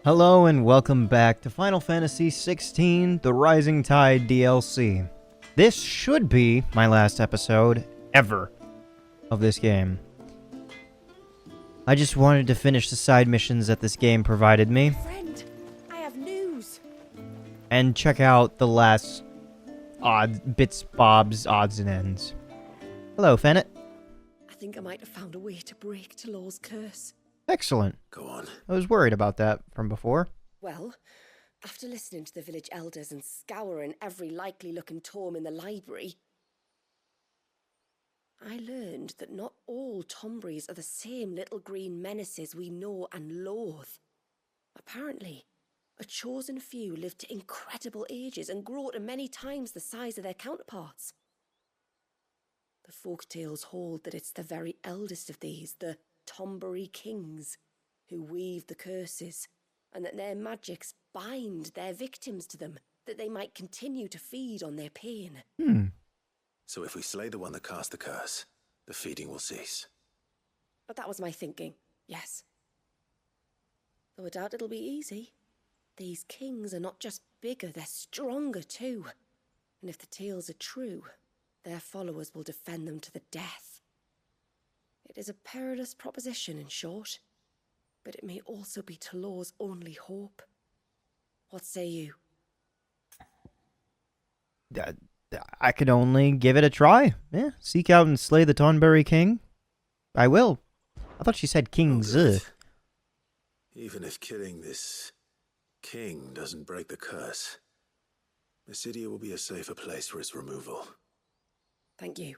Hello and welcome back to Final Fantasy XVI, the Rising Tide DLC. This should be my last episode ever of this game. I just wanted to finish the side missions that this game provided me. Friend, I have news. And check out the last bits, bobs, odds and ends. Hello, Fennec. I think I might have found a way to break Talor's curse. Excellent. Go on. I was worried about that from before. Well, after listening to the village elders and scouring every likely-looking tome in the library, I learned that not all Tomberries are the same little green menaces we know and loathe. Apparently, a chosen few live to incredible ages and grow to many times the size of their counterparts. The folktales hold that it's the very eldest of these, the Tomberry kings, who weave the curses, and that their magics bind their victims to them, that they might continue to feed on their pain. So if we slay the one that cast the curse, the feeding will cease. But that was my thinking, yes. Though I doubt it'll be easy. These kings are not just bigger, they're stronger too. And if the tales are true, their followers will defend them to the death. It is a perilous proposition, in short, but it may also be Talor's only hope. What say you? I could only give it a try. Yeah, seek out and slay the Tonberry King. I will. I thought she said kings. Good. Even if killing this king doesn't break the curse, Mysidia will be a safer place for its removal. Thank you.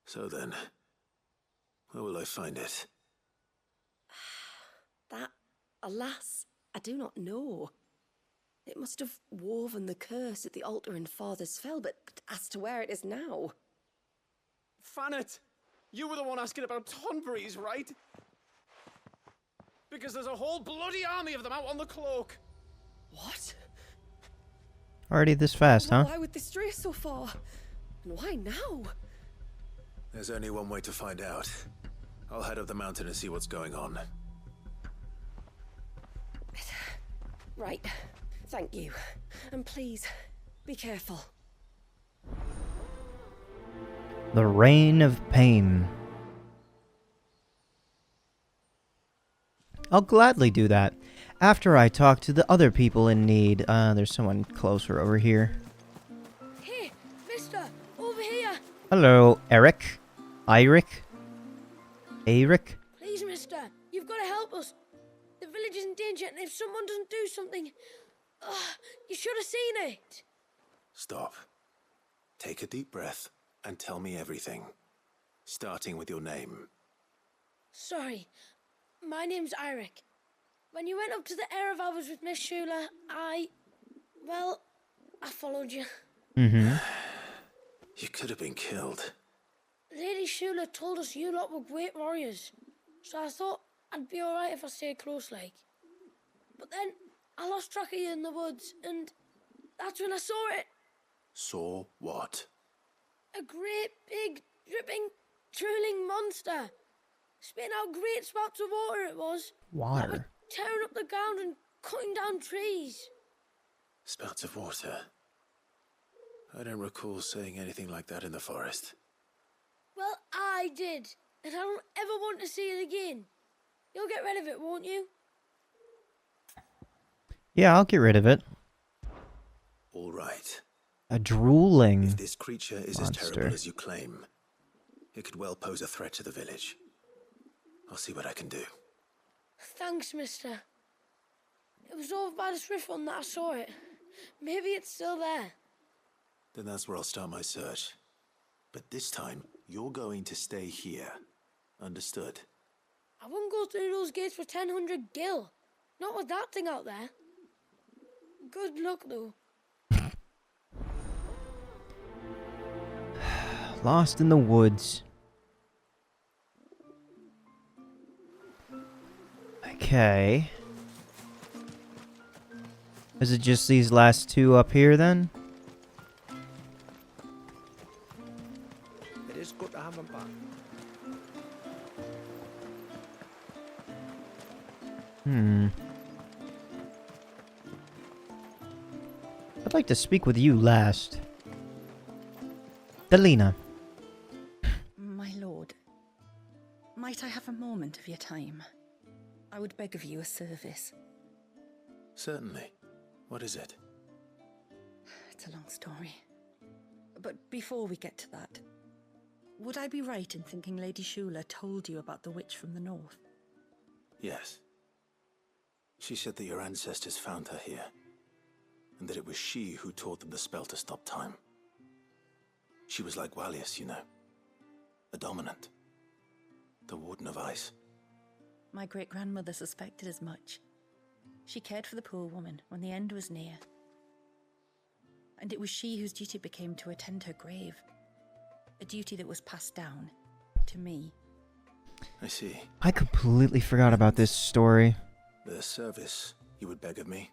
So then, where will I find it? That, alas, I do not know. It must have woven the curse at the altar in Father's Fell, but as to where it is now... Fannet, you were the one asking about Tonberries, right? Because there's a whole bloody army of them out on the cloak. What? Already this fast, huh? Why would they stray so far? And why now? There's only one way to find out. I'll head up the mountain and see what's going on. Right. Thank you. And please, be careful. The Reign of Pain. I'll gladly do that. After I talk to the other people in need. There's someone closer over here. Hey, mister! Over here! Hello, Eric. Eric? Please, mister, you've got to help us. The village is in danger, and if someone doesn't do something... you should have seen it. Stop. Take a deep breath and tell me everything. Starting with your name. Sorry, my name's Eric. When you went up to the Ereval with Miss Shula, I followed you. Mm-hmm. You could have been killed. Lady Shula told us you lot were great warriors, so I thought I'd be alright if I stayed close like. But then I lost track of you in the woods, and that's when I saw it. Saw what? A great, big, dripping, drooling monster. Spitting out great spouts of water it was. Water. Tearing up the ground and cutting down trees. Spouts of water. I don't recall seeing anything like that in the forest. Well, I did, and I don't ever want to see it again. You'll get rid of it, won't you? Yeah, I'll get rid of it. All right. A drooling If this creature is monster. as terrible as you claim, it could well pose a threat to the village. I'll see what I can do. Thanks, mister. It was over by the Swift one that I saw it. Maybe it's still there. Then that's where I'll start my search. But this time, you're going to stay here. Understood? I wouldn't go through those gates for 1,000 gil. Not with that thing out there. Good luck, though. Lost in the woods. Okay. Is it just these last two up here then? It is good to have them back. I'd like to speak with you last. Delina. My lord, might I have a moment of your time? I would beg of you a service. Certainly. What is it? It's a long story. But before we get to that, would I be right in thinking Lady Shula told you about the witch from the north? Yes. She said that your ancestors found her here, and that it was she who taught them the spell to stop time. She was like Walius, you know. A dominant. The Warden of Ice. My great-grandmother suspected as much. She cared for the poor woman when the end was near. And it was she whose duty became to attend her grave. A duty that was passed down to me. I see. I completely forgot about this story. The service you would beg of me?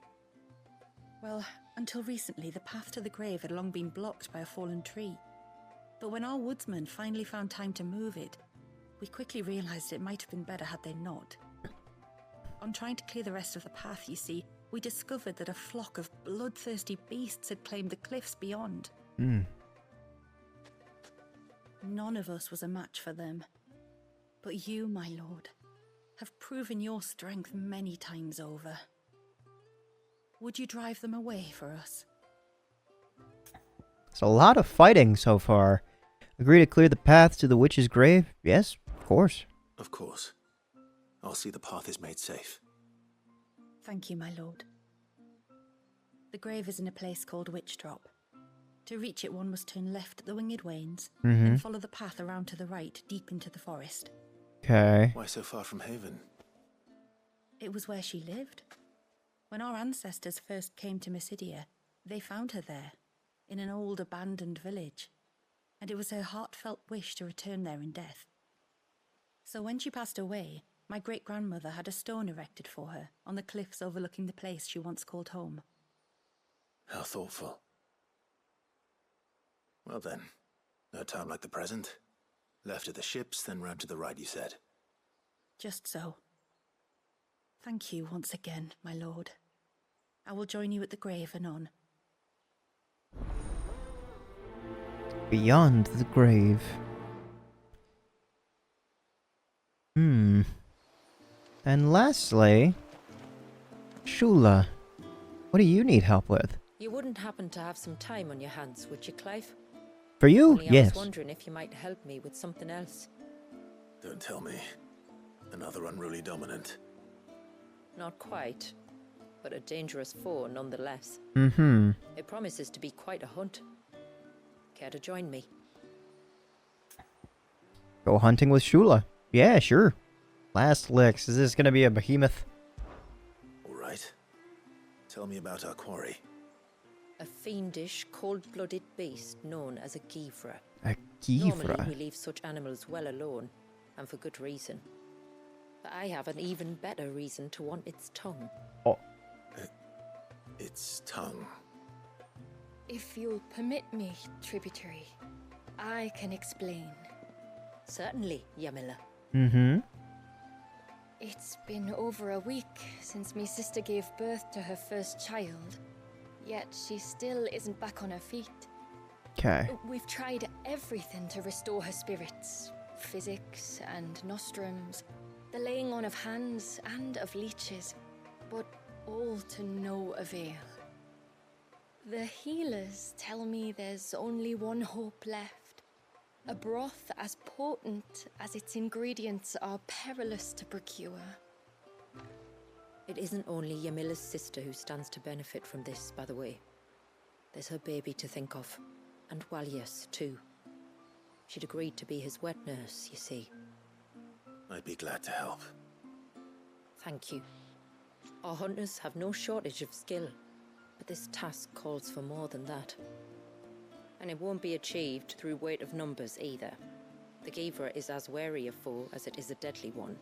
Well, until recently, the path to the grave had long been blocked by a fallen tree. But when our woodsmen finally found time to move it, we quickly realized it might have been better had they not. On trying to clear the rest of the path, you see, we discovered that a flock of bloodthirsty beasts had claimed the cliffs beyond. None of us was a match for them. But you, my lord, have proven your strength many times over. Would you drive them away for us? It's a lot of fighting so far. Agree to clear the path to the witch's grave? Yes, of course. Of course. I'll see the path is made safe. Thank you, my lord. The grave is in a place called Witch Drop. To reach it, one must turn left at the Winged Wains, then follow the path around to the right, deep into the forest. Okay. Why so far from Haven? It was where she lived. When our ancestors first came to Mysidia, they found her there, in an old abandoned village, and it was her heartfelt wish to return there in death. So when she passed away, my great-grandmother had a stone erected for her on the cliffs overlooking the place she once called home. How thoughtful. Well then, no time like the present. Left at the ships, then round to the right, you said. Just so. Thank you once again, my lord. I will join you at the grave anon. Beyond the grave. And lastly, Shula, what do you need help with? You wouldn't happen to have some time on your hands, would you, Clive? For you, Only I yes. was wondering if you might help me with something else. Don't tell me. Another unruly dominant. Not quite, but a dangerous foe nonetheless. It promises to be quite a hunt. Care to join me? Go hunting with Shula. Yeah, sure. Last licks. Is this gonna be a behemoth? All right. Tell me about our quarry. A fiendish, cold-blooded beast known as a Givra. A Normally, we Givra. leave such animals well alone, and for good reason. But I have an even better reason to want its tongue. Oh, Its tongue. If you'll permit me, tributary, I can explain. Certainly, Yamila. It's been over a week since my sister gave birth to her first child, yet she still isn't back on her feet. okay. We've tried everything to restore her spirits. Physics and nostrums, the laying on of hands and of leeches, but all to no avail. The healers tell me there's only one hope left. A broth as potent as its ingredients are perilous to procure. It isn't only Yamila's sister who stands to benefit from this, by the way. There's her baby to think of, and Walius, too. She'd agreed to be his wet nurse, you see. I'd be glad to help. Thank you. Our hunters have no shortage of skill, but this task calls for more than that. And it won't be achieved through weight of numbers either. The Givra is as wary a foe as it is a deadly one.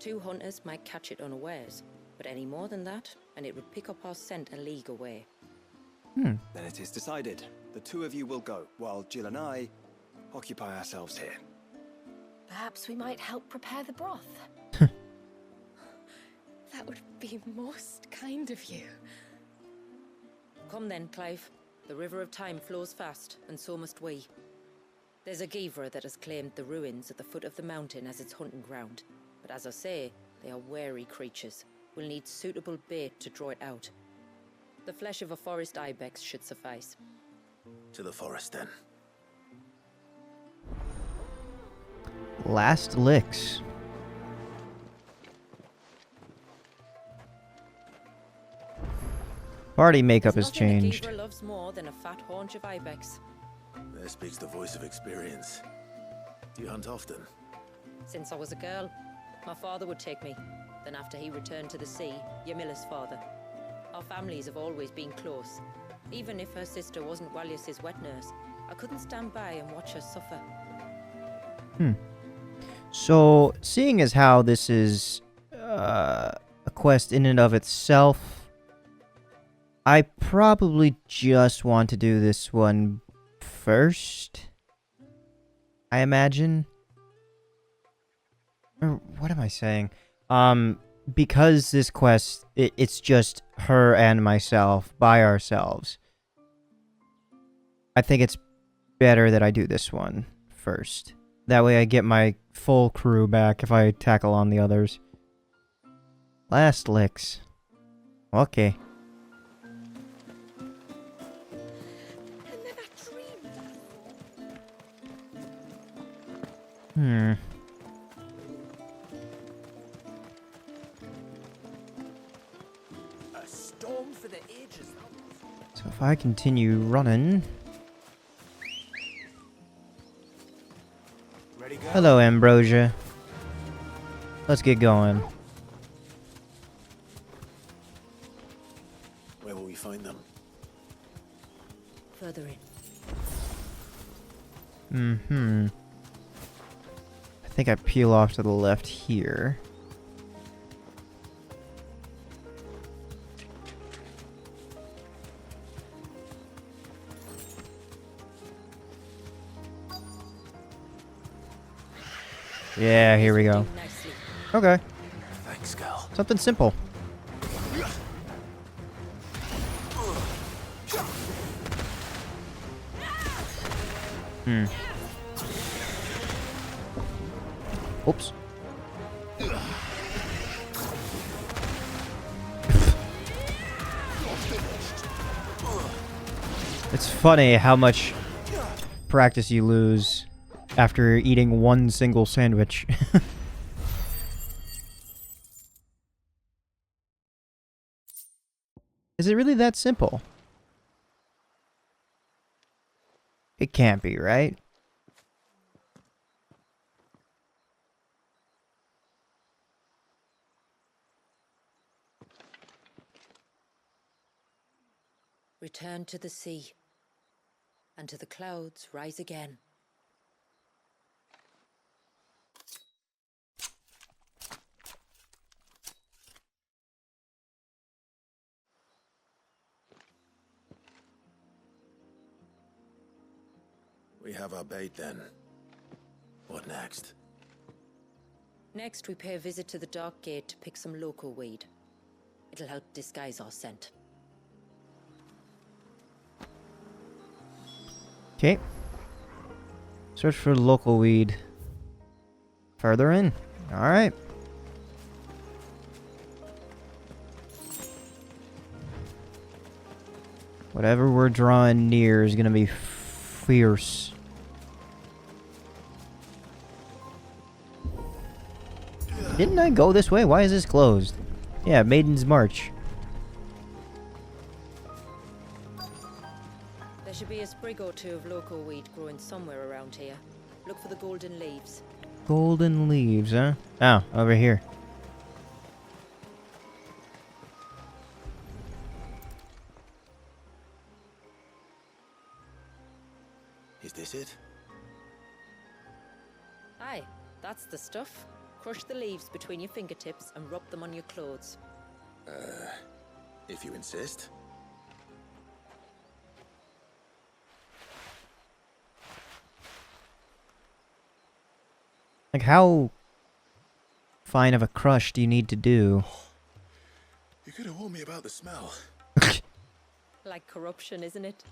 2 hunters might catch it unawares, but any more than that, and it would pick up our scent a league away. Then it is decided. The 2 of you will go, while Jill and I occupy ourselves here. Perhaps we might help prepare the broth. That would be be most kind of you. Come then, Clive. The river of time flows fast, and so must we. There's a Geevra that has claimed the ruins at the foot of the mountain as its hunting ground. But as I say, they are wary creatures. We'll need suitable bait to draw it out. The flesh of a forest ibex should suffice. To the forest, then. Last licks. Party makeup has changed. There's nothing a Geevra loves more than a fat haunch of ibex. There speaks the voice of experience. Do you hunt often? Since I was a girl, my father would take me. Then after he returned to the sea, Yamila's father. Our families have always been close. Even if her sister wasn't Walius's wet nurse, I couldn't stand by and watch her suffer. So, seeing as how this is a quest in and of itself, I probably just want to do this one first, I imagine. Or what am I saying? Because this quest, it's just her and myself by ourselves. I think it's better that I do this one first. That way I get my full crew back if I tackle on the others. Last licks. Okay. And then I dreamed. A storm for the ages. So if I continue running... Ready, go? Hello, Ambrosia. Let's get going. Where will we find them? Further in. I think I peel off to the left here. Yeah, here we go. Nicely. Okay. Thanks, girl. Something simple. Oops. It's funny how much practice you lose after eating one single sandwich. Is it really that simple? It can't be, right? Return to the sea, and to the clouds rise again. We have our bait then. What next? Next, we pay a visit to the Dark Gate to pick some local weed. It'll help disguise our scent. Okay. Search for local weed. Further in. Alright. Whatever we're drawing near is gonna be fierce. Didn't I go this way? Why is this closed? Yeah, Maiden's March. There should be a sprig or two of local weed growing somewhere around here. Look for the golden leaves. Golden leaves, huh? Oh, over here. Is this it? Aye, that's the stuff. Crush the leaves between your fingertips and rub them on your clothes. If you insist. Like, how fine of a crush do you need to do? You could have warned me about the smell. Like corruption, isn't it?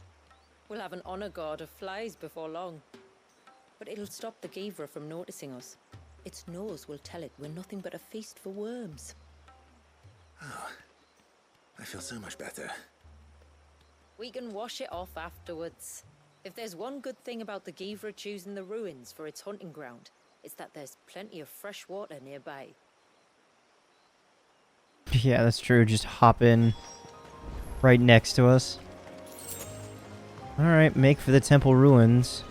We'll have an honor guard of flies before long. But it'll stop the Givra from noticing us. Its nose will tell it we're nothing but a feast for worms. Oh, I feel so much better. We can wash it off afterwards. If there's one good thing about the Givra choosing the ruins for its hunting ground, it's that there's plenty of fresh water nearby. Yeah, that's true. Just hop in right next to us. Alright, make for the temple ruins.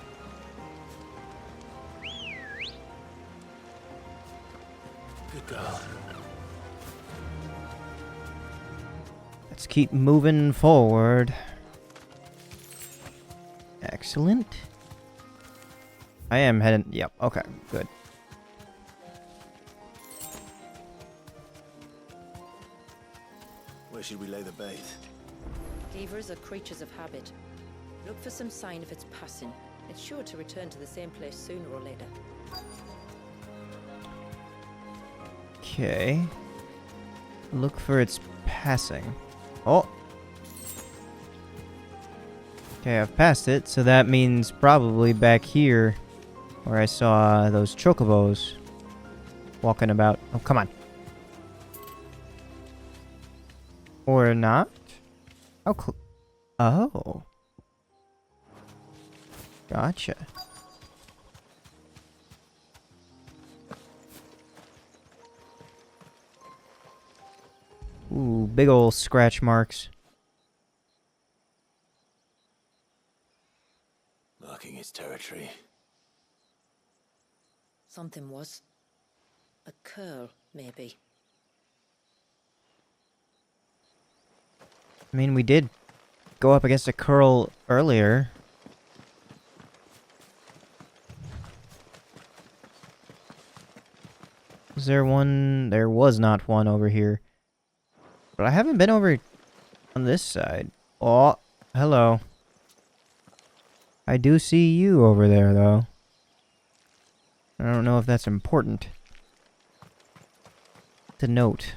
Good girl. Let's keep moving forward. Excellent. I am heading... Yep, okay, good. Where should we lay the bait? Givras are creatures of habit. Look for some sign of its passing. It's sure to return to the same place sooner or later. Okay. Look for its passing. Oh! Okay, I've passed it, so that means probably back here where I saw those chocobos walking about. Oh, come on. Or not? Oh. Gotcha. Ooh, big ol' scratch marks. Marking its territory. Something was. A curl, maybe. I mean, we did go up against a curl earlier. Was there one? There was not one over here. But I haven't been over on this side. Oh, hello. I do see you over there, though. I don't know if that's important to note.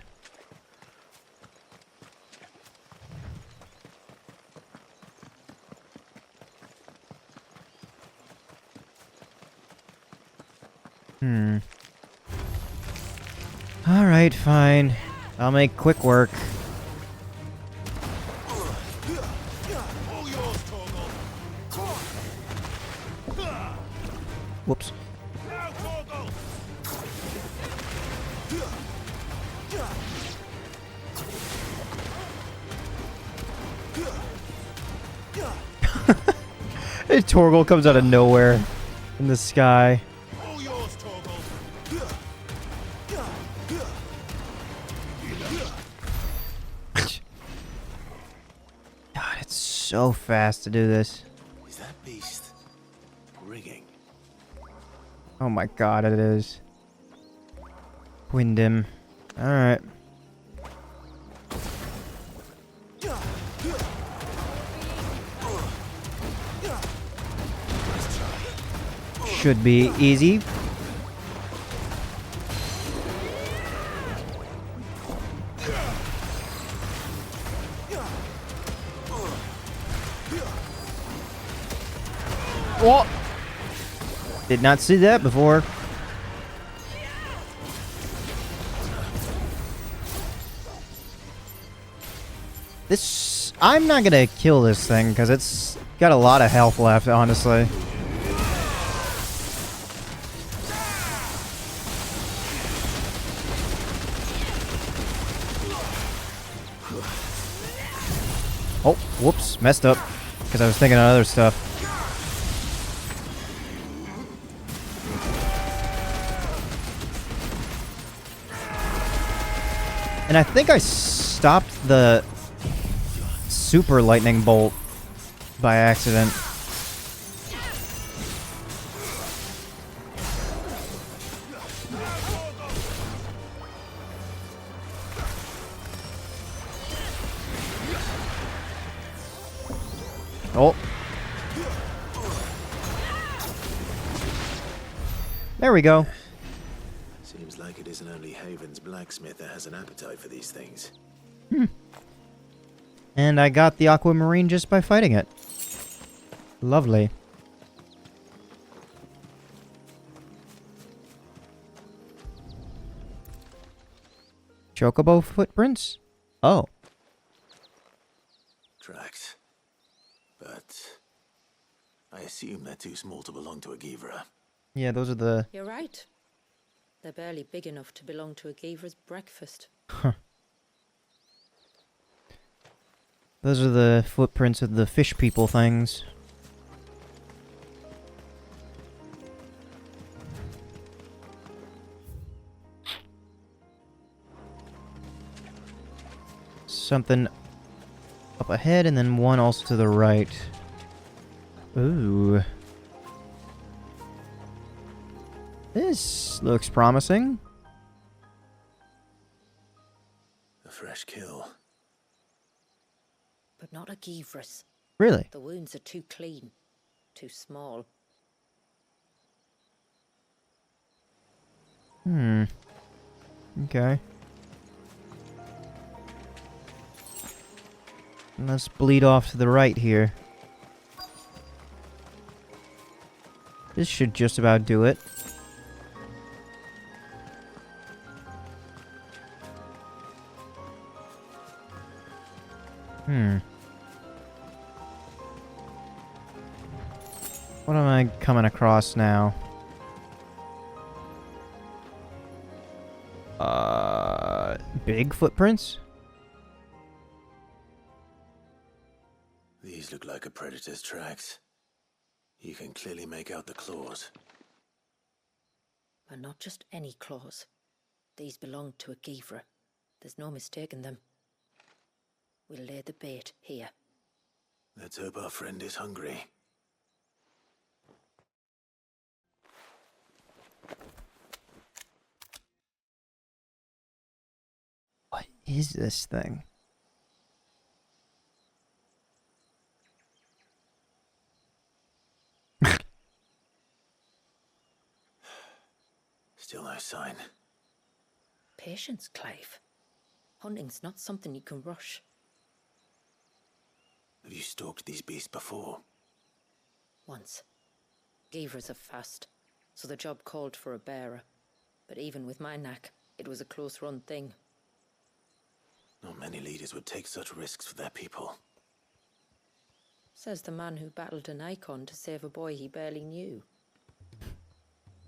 Alright, fine. I'll make quick work. Whoops. Torgal comes out of nowhere in the sky. God, it's so fast to do this. Is that beast rigging? Oh my god, it is. Wyndham. Alright. Should be easy. Oh! Did not see that before. This... I'm not gonna kill this thing, because it's got a lot of health left, honestly. Oh, whoops, messed up, because I was thinking of other stuff. And I think I stopped the super lightning bolt by accident. Oh. There we go. Seems like it isn't only Haven's blacksmith that has an appetite for these things. And I got the aquamarine just by fighting it. Lovely. Chocobo footprints? Oh. Tracks. But I assume they're too small to belong to a Givra. Yeah, those are the... You're right. They're barely big enough to belong to a Givra's breakfast. Huh. Those are the footprints of the fish people things. Something up ahead and then one also to the right. Ooh. This looks promising. A fresh kill. But not a Givra's. Really? The wounds are too clean. Too small. Okay. Let's bleed off to the right here. This should just about do it. What am I coming across now? Big footprints? These look like a predator's tracks. You can clearly make out the claws. And not just any claws. These belong to a Givra. There's no mistaking them. We'll lay the bait here. Let's hope our friend is hungry. What is this thing? Still no sign. Patience, Clive. Hunting's not something you can rush. Have you stalked these beasts before? Once. Givras are fast, so the job called for a bearer. But even with my knack, it was a close-run thing. Not many leaders would take such risks for their people. Says the man who battled an icon to save a boy he barely knew.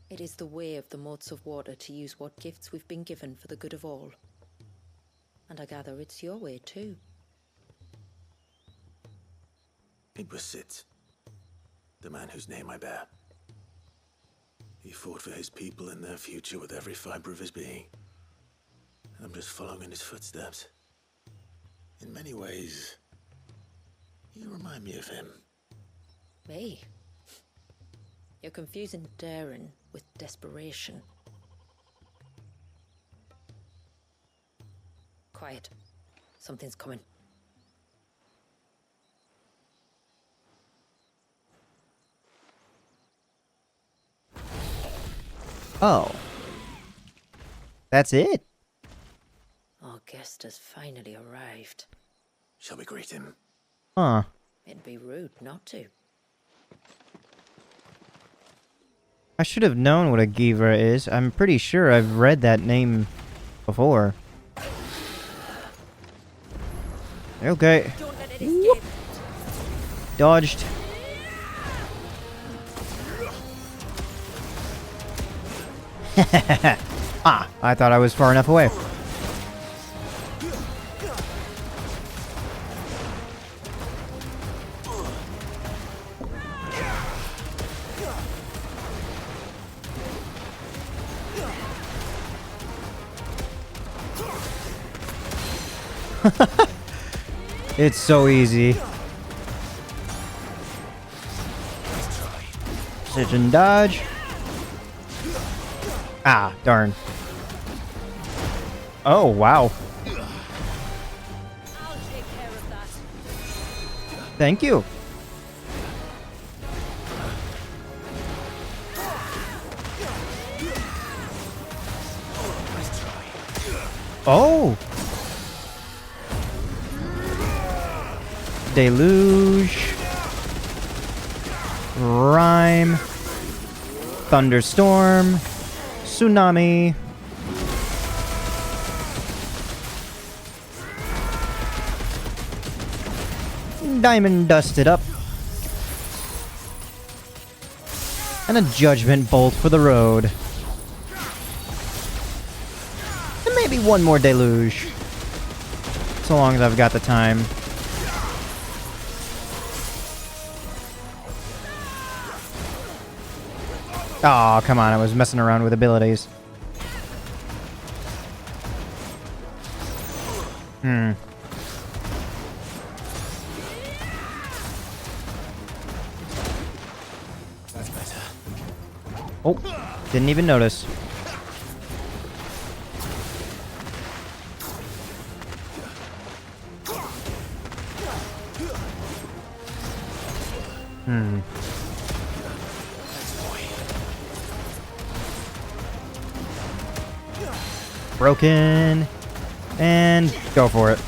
It is the way of the moats of water to use what gifts we've been given for the good of all. And I gather it's your way too. It was Sid, the man whose name I bear. He fought for his people and their future with every fiber of his being. And I'm just following in his footsteps. In many ways, you remind me of him. Me? You're confusing daring with desperation. Quiet. Something's coming. Oh. That's it? Our guest has finally arrived. Shall we greet him? Huh. It'd be rude not to. I should have known what a Givra is. I'm pretty sure I've read that name before. Okay. Don't let it escape. Dodged. Ah, I thought I was far enough away. It's so easy. Sit and dodge. Ah, darn. Oh, wow. I'll take care of that. Thank you. Oh. Deluge. Rime. Thunderstorm. Tsunami. Diamond dusted up. And a judgment bolt for the road. And maybe one more deluge. So long as I've got the time. Oh, come on, I was messing around with abilities. That's better. Oh, didn't even notice. Broken. And go for it.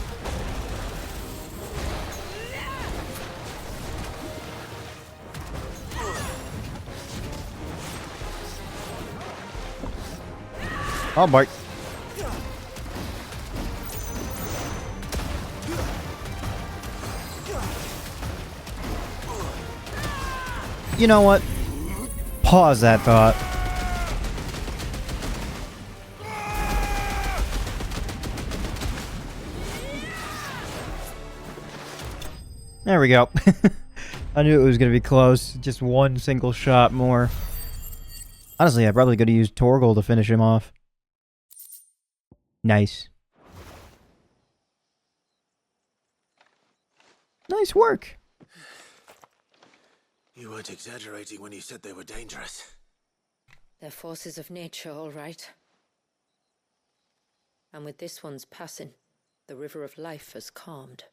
Oh, boy. You know what? Pause that thought. There we go. I knew it was going to be close. Just one single shot more. Honestly, I probably could have used Torgal to finish him off. Nice. Nice work. You weren't exaggerating when you said they were dangerous. They're forces of nature, all right. And with this one's passing, the river of life has calmed.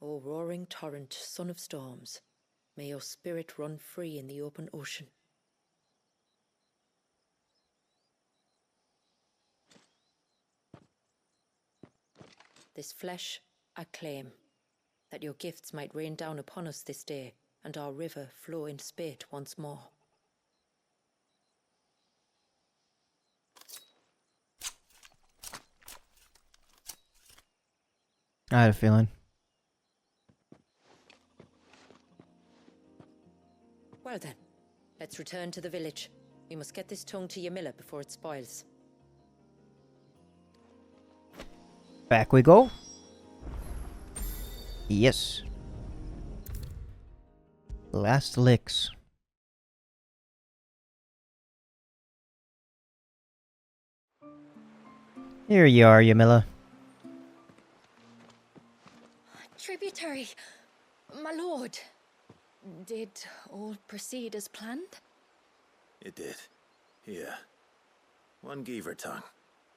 O roaring torrent, son of storms, may your spirit run free in the open ocean. This flesh I claim, that your gifts might rain down upon us this day, and our river flow in spate once more. I had a feeling. Well then, let's return to the village. We must get this tongue to Yamila before it spoils. Back we go. Yes. Last licks. Here you are, Yamila. Tributary, my lord. Did all proceed as planned? It did. Here. One Geaver tongue.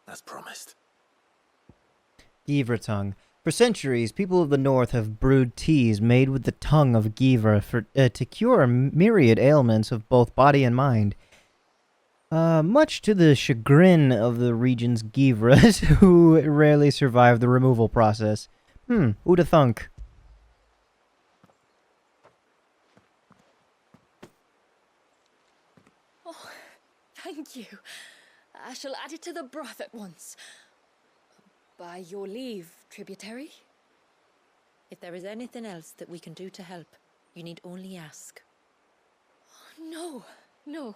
As promised. Geaver tongue. For centuries, people of the north have brewed teas made with the tongue of Geaver to cure myriad ailments of both body and mind. Much to the chagrin of the region's Geavras, who rarely survive the removal process. Who'da thunk? Oh, thank you. I shall add it to the broth at once. By your leave, tributary. If there is anything else that we can do to help, you need only ask. No, no.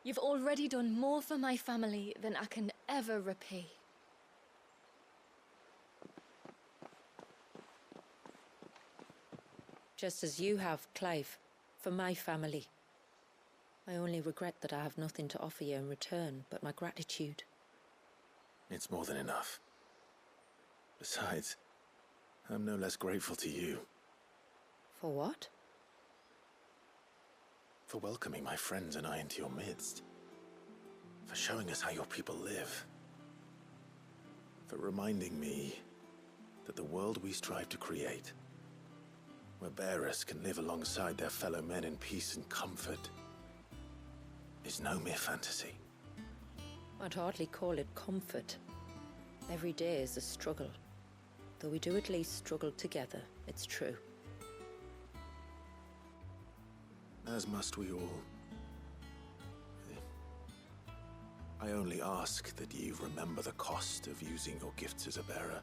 You've already done more for my family than I can ever repay. Just as you have, Clive, for my family. I only regret that I have nothing to offer you in return but my gratitude. It's more than enough. Besides, I'm no less grateful to you. For what? For welcoming my friends and I into your midst. For showing us how your people live. For reminding me that the world we strive to create where bearers can live alongside their fellow men in peace and comfort, is no mere fantasy. I'd hardly call it comfort. Every day is a struggle. Though we do at least struggle together, it's true. As must we all. I only ask that you remember the cost of using your gifts as a bearer.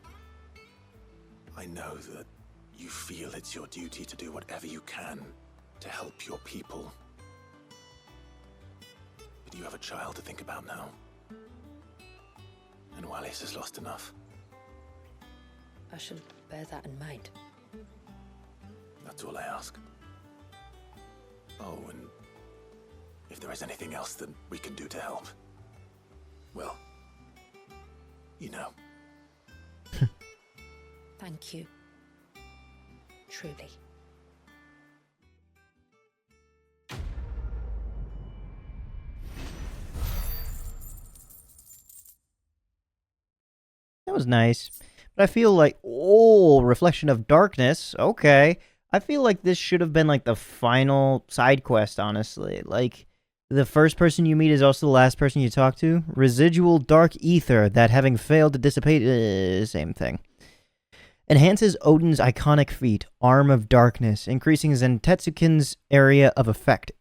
I know that you feel it's your duty to do whatever you can to help your people. But you have a child to think about now. And Wallis has lost enough. I shall bear that in mind. That's all I ask. Oh, and if there is anything else that we can do to help, well, you know. Thank you. Truly. That was nice. But I feel like, oh, Reflection of Darkness. Okay. I feel like this should have been like the final side quest, honestly. Like, the first person you meet is also the last person you talk to. Residual dark ether that, having failed to dissipate, same thing. Enhances Odin's iconic feat, Arm of Darkness, increasing Zentetsuken's area of effect,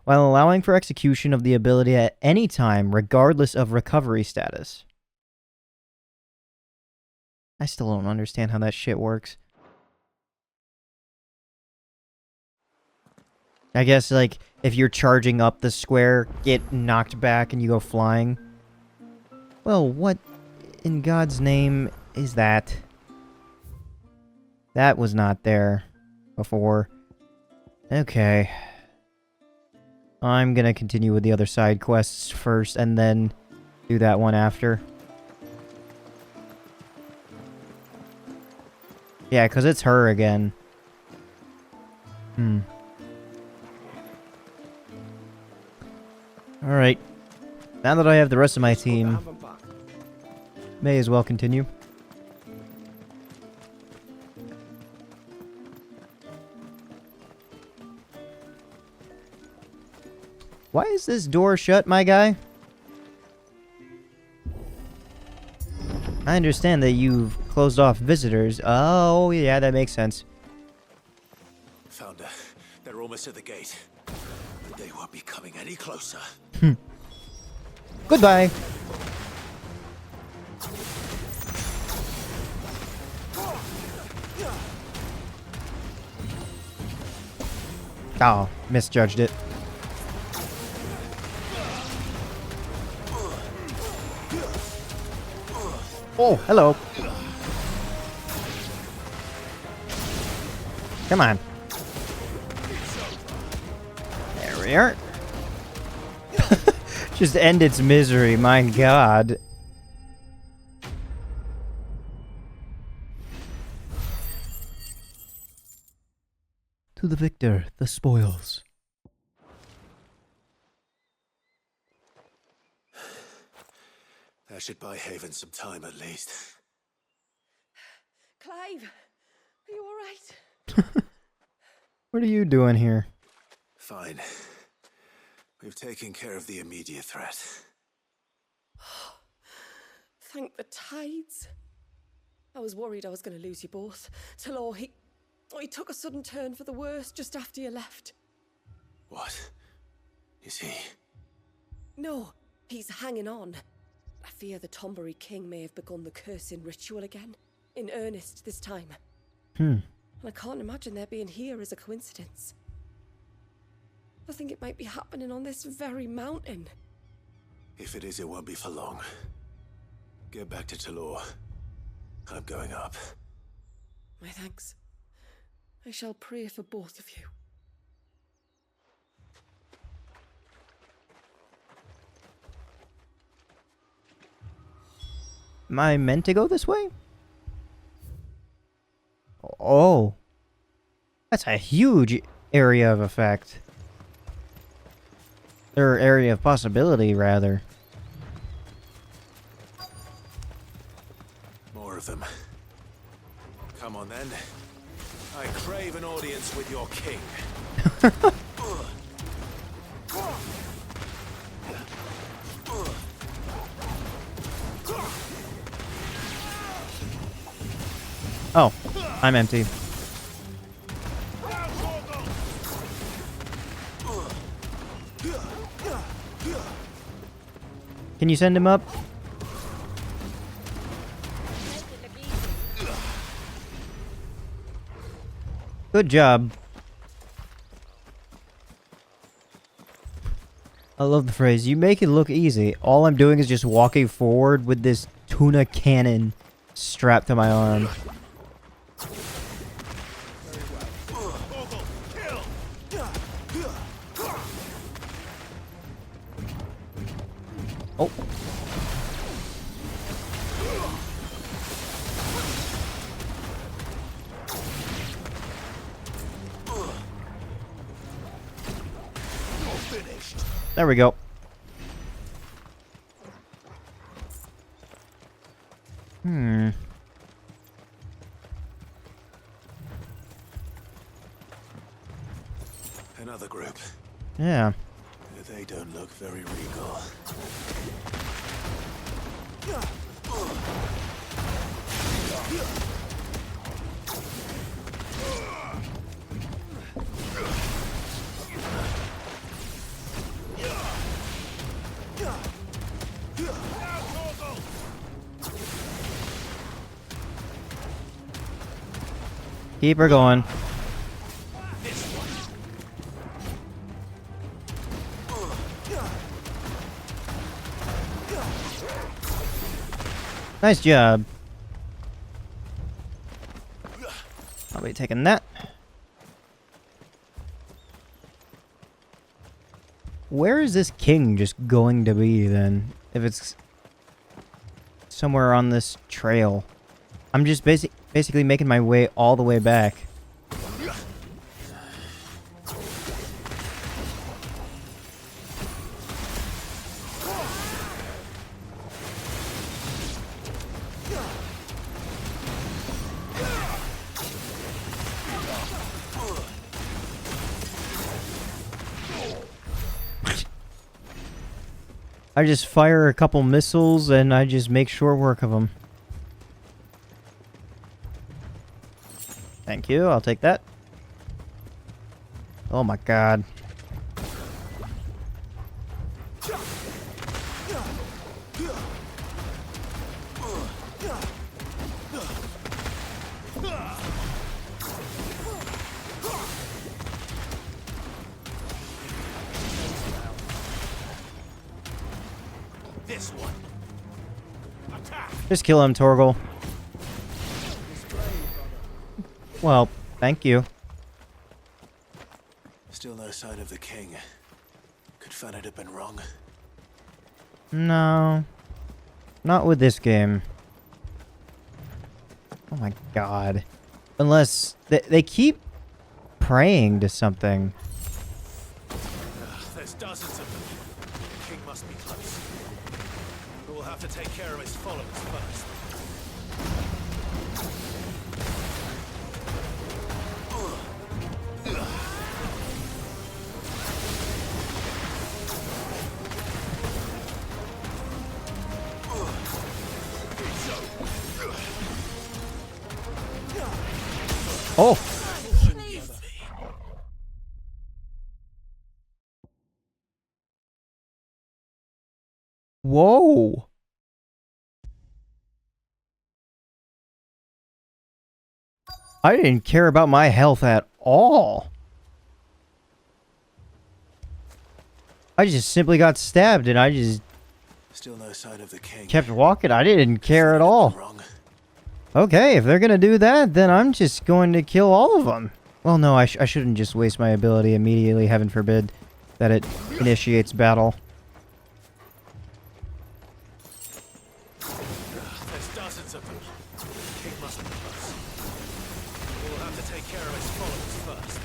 while allowing for execution of the ability at any time, regardless of recovery status. I still don't understand how that shit works. I guess, like, if you're charging up the square, get knocked back and you go flying. Well, what in God's name is that? That was not there before. Okay. I'm gonna continue with the other side quests first and then do that one after. Yeah, because it's her again. Alright. Now that I have the rest of my team, may as well continue. Why is this door shut, my guy? I understand that you've closed off visitors. Oh, yeah, that makes sense. Found her. They're almost at the gate. But they won't be coming any closer. Goodbye. Oh, misjudged it. Oh, hello. Come on. There we are. Just end its misery, my god. To the victor, the spoils. That should buy Haven some time at least. Clive, are you all right? What are you doing here? Fine. We've taken care of the immediate threat. Thank the tides. I was worried I was going to lose you both. Till he took a sudden turn for the worse just after you left. What? Is he? No, he's hanging on. I fear the Tombury King may have begun the cursing ritual again. In earnest this time. And I can't imagine their being here as a coincidence. I think it might be happening on this very mountain. If it is, it won't be for long. Get back to Talor. I'm going up. My thanks. I shall pray for both of you. Am I meant to go this way? Oh. That's a huge area of effect. Or area of possibility, rather. More of them. Come on then. I crave an audience with your king. Oh, I'm empty. Can you send him up? Good job. I love the phrase, you make it look easy. All I'm doing is just walking forward with this tuna cannon strapped to my arm. Oh. There we go. Another group. Yeah. They don't look very regal. Keep her going. Nice job. I'll be taking that. Where is this king just going to be then? If it's somewhere on this trail. I'm just basically making my way all the way back. I just fire a couple missiles and I just make short work of them. Thank you, I'll take that. Oh my god. This one. Attack. Just kill him, Torgal. Well, thank you. Still no sign of the king. Could Fanat have been wrong? No. Not with this game. Oh my god. Unless they keep praying to something. There's dozens of them. The king must be close. We'll have to take care of his followers first. Oh! Whoa! I didn't care about my health at all. I just simply got stabbed and I just Still no sign of the king. kept walking. I didn't care at all. Wrong. Okay, if they're gonna do that, then I'm just going to kill all of them. Well, no, I shouldn't just waste my ability immediately, heaven forbid, that it initiates battle. There's dozens of them. The king must be close. We'll have to take care of his followers first.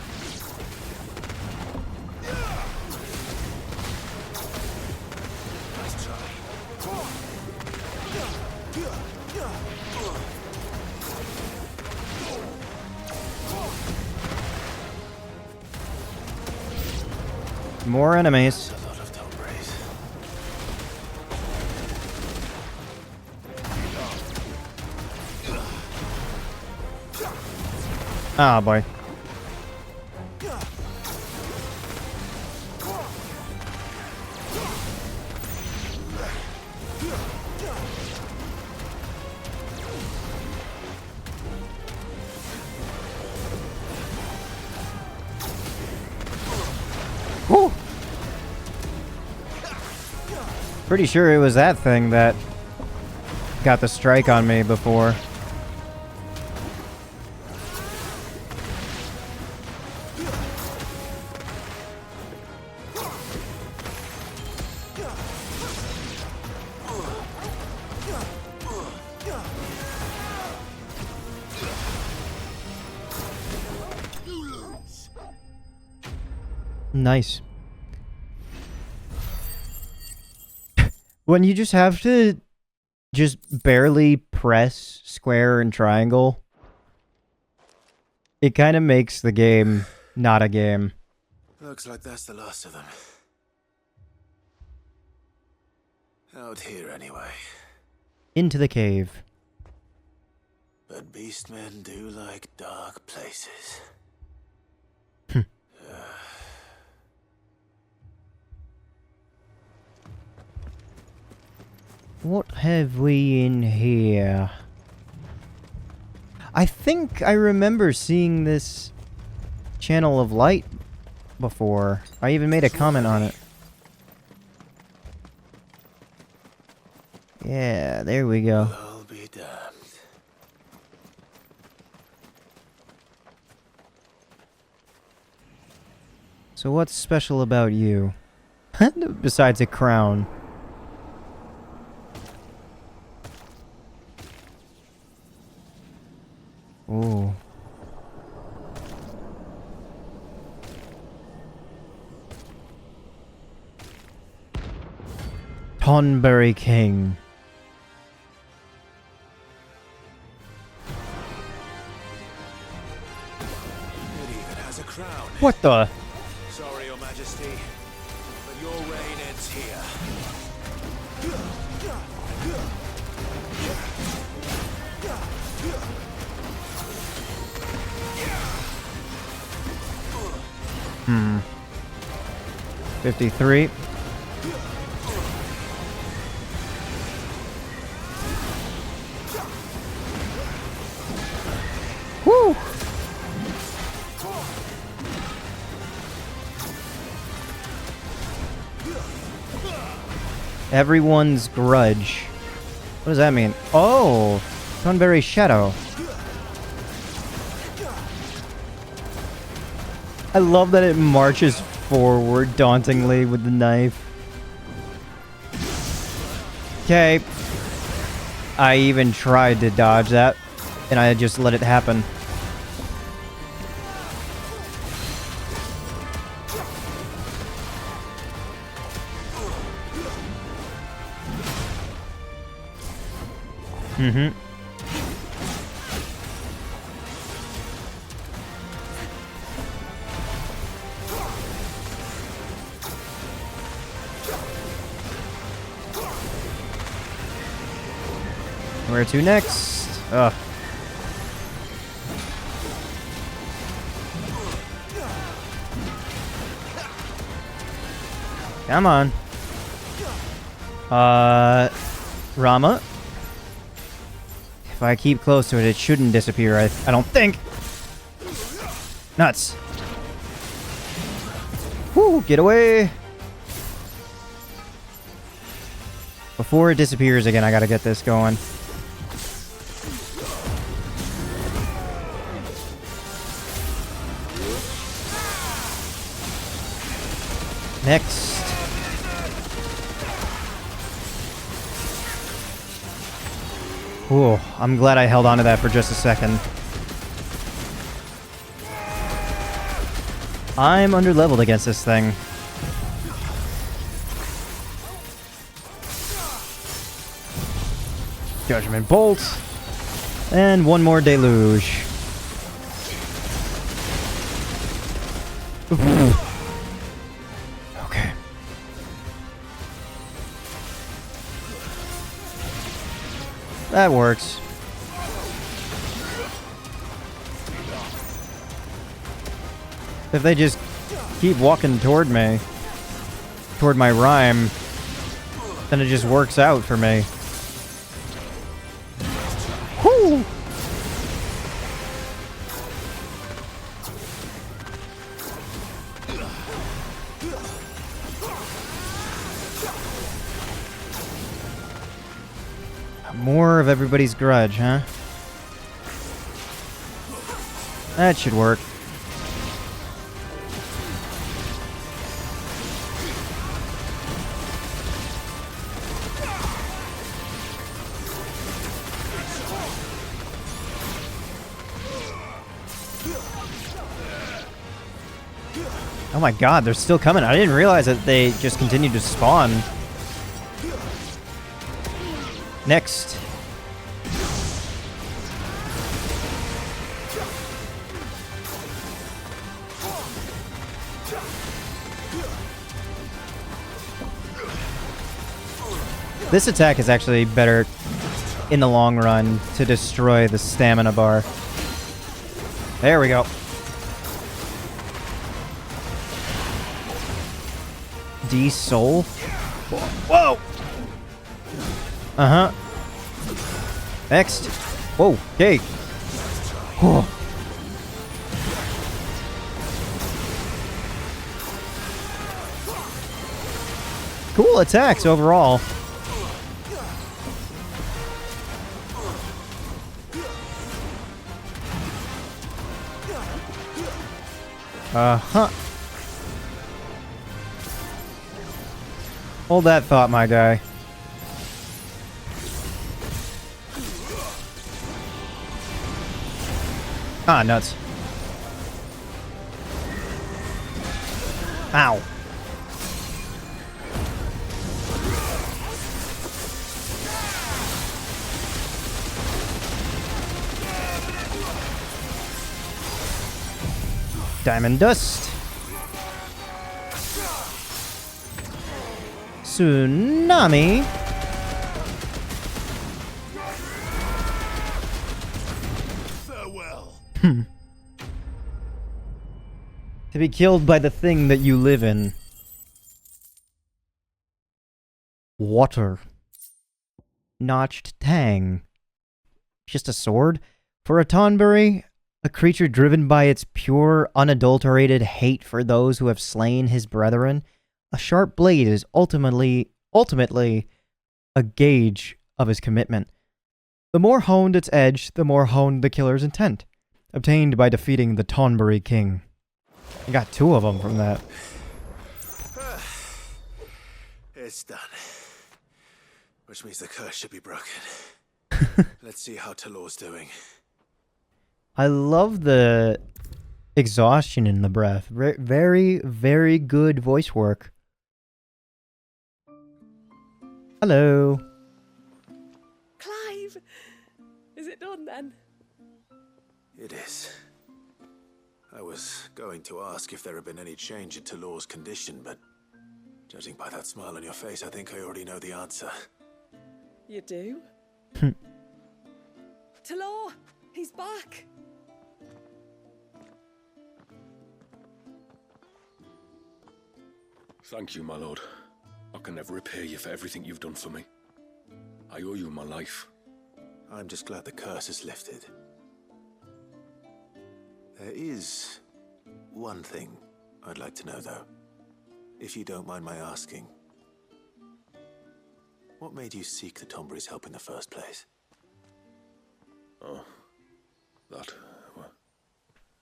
Nice try. More enemies. A lot of Tombreys. Ah, boy. Whew. Pretty sure it was that thing that got the strike on me before. Nice. When you just have to just barely press square and triangle, it kind of makes the game not a game. Looks like that's the last of them. Out here, anyway. Into the cave. But beastmen do like dark places. What have we in here? I think I remember seeing this channel of light before. I even made a comment on it. Yeah, there we go. I'll be damned. So what's special about you? Besides a crown. Ooh. Tonberry King. It even has a crown. What the? Sorry, Your Majesty, but your reign ends here. Hmm. 53. Woo! Everyone's grudge. What does that mean? Oh! Thornberry Shadow. I love that it marches forward dauntingly with the knife. Okay. I even tried to dodge that, and I just let it happen. Mm-hmm. Where to next? Ugh. Come on. Rama. If I keep close to it, it shouldn't disappear, I don't think. Nuts. Whoo, get away. Before it disappears again, I gotta get this going. Next. Ooh, I'm glad I held on to that for just a second. I'm underleveled against this thing. Judgment Bolt. And one more deluge. That works. If they just keep walking toward me, toward my rhyme, then it just works out for me. Whoo! More of everybody's grudge, huh? That should work. Oh my god, they're still coming. I didn't realize that they just continued to spawn. Next. This attack is actually better in the long run to destroy the stamina bar. There we go. D-Soul? Whoa! Uh-huh. Next. Whoa, okay. Whoa. Cool attacks overall. Uh-huh. Hold that thought, my guy. Ah, nuts. Ow. Diamond dust. Tsunami. Farewell. To be killed by the thing that you live in. Water. Notched tang. Just a sword? For a Tonberry, a creature driven by its pure, unadulterated hate for those who have slain his brethren, a sharp blade is ultimately a gauge of his commitment. The more honed its edge, the more honed the killer's intent, obtained by defeating the Tonberry King. You got 2 of them from that. It's done. Which means the curse should be broken. Let's see how Talor's doing. I love the exhaustion in the breath. Very, very good voice work. Hello. Clive! Is it done then? It is. I was going to ask if there had been any change in Talor's condition, but judging by that smile on your face, I think I already know the answer. You do? Talor! He's back! Thank you, my lord. I can never repay you for everything you've done for me. I owe you my life. I'm just glad the curse is lifted. There is one thing I'd like to know, though. If you don't mind my asking. What made you seek the Tonberry's help in the first place? Oh, that...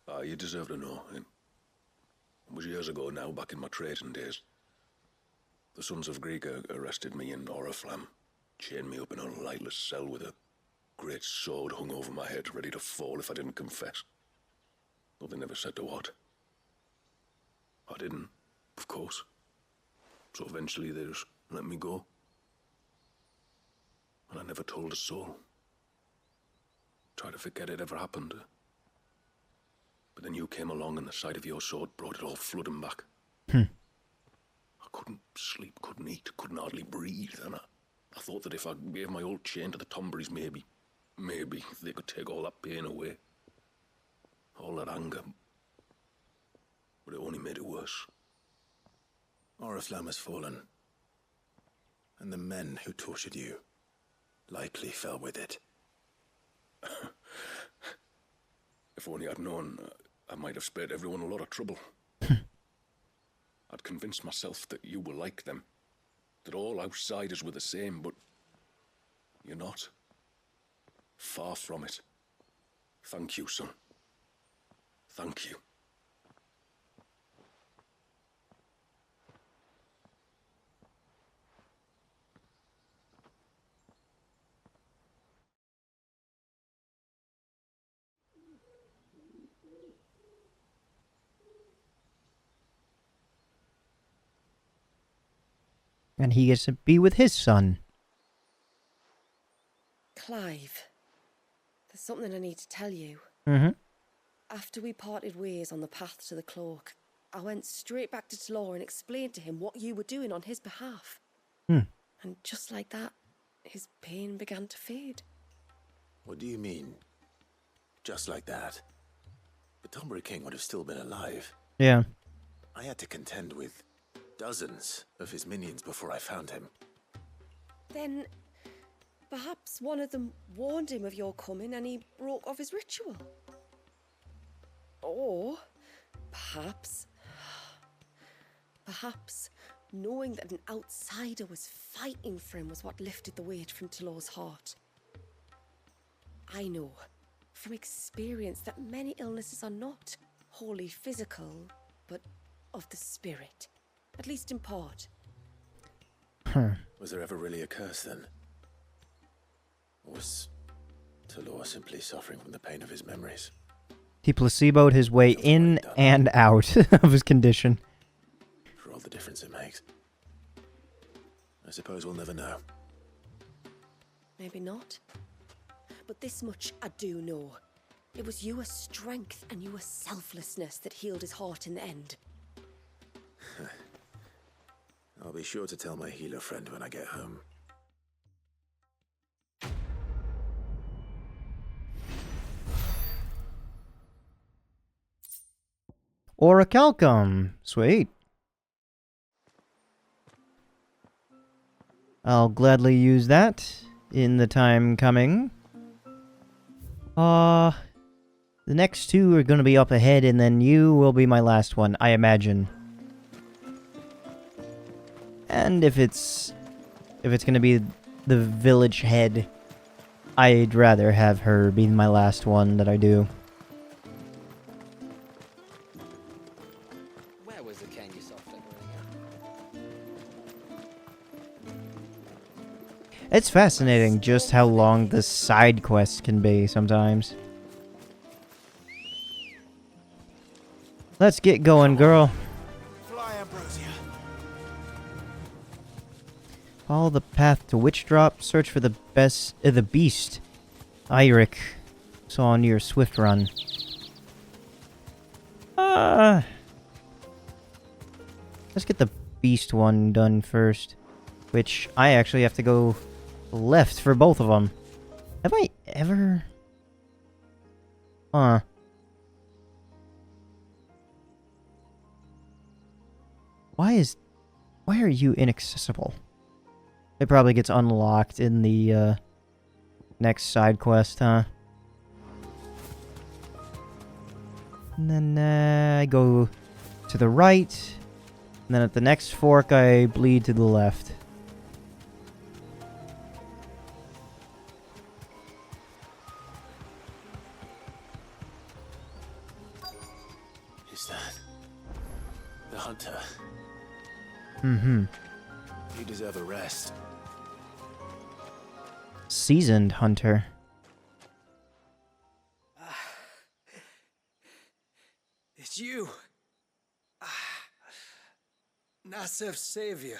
well, you deserve to know. It was years ago now, back in my trading days. The Sons of Greek arrested me in Oriflamme, chained me up in a lightless cell with a great sword hung over my head, ready to fall if I didn't confess. Though they never said to what. I didn't, of course. So eventually they just let me go. And I never told a soul. Tried to forget it ever happened. But then you came along and the sight of your sword brought it all flooding back. I couldn't sleep, couldn't eat, couldn't hardly breathe, and I thought that if I gave my old chain to the Tomberries, maybe they could take all that pain away. All that anger. But it only made it worse. Oriflamme has fallen. And the men who tortured you likely fell with it. If only I'd known, I might have spared everyone a lot of trouble. I'd convinced myself that you were like them. That all outsiders were the same, but you're not. Far from it. Thank you, son. Thank you. And he gets to be with his son. Clive, there's something I need to tell you. Mm-hmm. After we parted ways on the path to the cloak, I went straight back to Talor and explained to him what you were doing on his behalf. Hmm. And just like that, his pain began to fade. What do you mean? Just like that? The Tonberry King would have still been alive. Yeah. I had to contend with dozens of his minions before I found him. Then, perhaps one of them warned him of your coming and he broke off his ritual. Or, perhaps, knowing that an outsider was fighting for him was what lifted the weight from Talor's heart. I know, from experience, that many illnesses are not wholly physical, but of the spirit. At least in part. Was there ever really a curse then? Or was Talor simply suffering from the pain of his memories? He placeboed his way in and out of his condition. For all the difference it makes. I suppose we'll never know. Maybe not. But this much I do know. It was your strength and your selflessness that healed his heart in the end. I'll be sure to tell my healer friend when I get home. Orichalcum. Sweet. I'll gladly use that in the time coming. The next two are gonna be up ahead, and then you will be my last one, I imagine. And if it's gonna be the village head, I'd rather have her be my last one that I do. Where was the cane you saw flickering at? It's fascinating just how long the side quests can be sometimes. Let's get going, girl. Fly, Ambrosia. Follow the path to Witch Drop. Search for the beast Eirik saw on your swift run. Let's get the beast one done first. Which I actually have to go left for both of them. Have I ever? Huh. Why are you inaccessible? It probably gets unlocked in the next side quest, huh? And then I go to the right, and then at the next fork I bleed to the left. Is that the hunter? Mm-hmm. You deserve a rest. Seasoned hunter. It's you. Nasef's savior.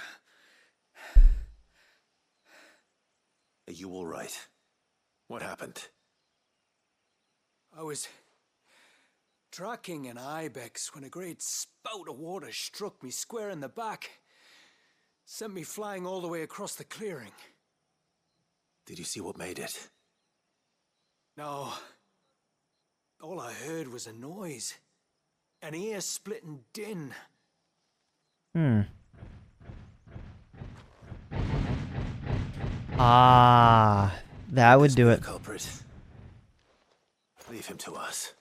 Are you all right? What happened? I was tracking an ibex when a great spout of water struck me square in the back. Sent me flying all the way across the clearing. Did you see what made it? No. All I heard was a noise. An ear-splitting din. Ah, that would do it. Culprit. Leave him to us.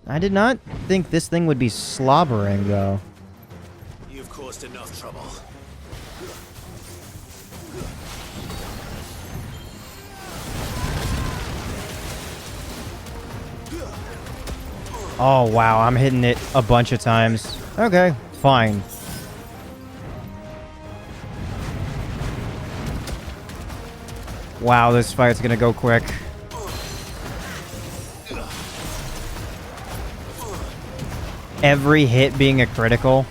I did not think this thing would be slobbering, though. You've caused enough trouble. Oh, wow, I'm hitting it a bunch of times. Okay, fine. Wow, this fight's gonna go quick. Every hit being a critical.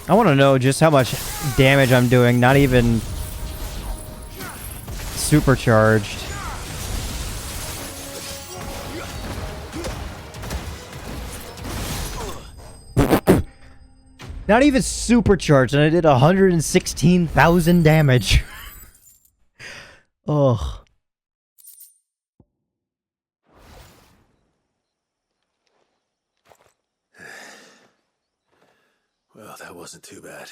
I want to know just how much damage I'm doing, not even supercharged. Not even supercharged, and I did 116,000 damage. Ugh. Well, that wasn't too bad.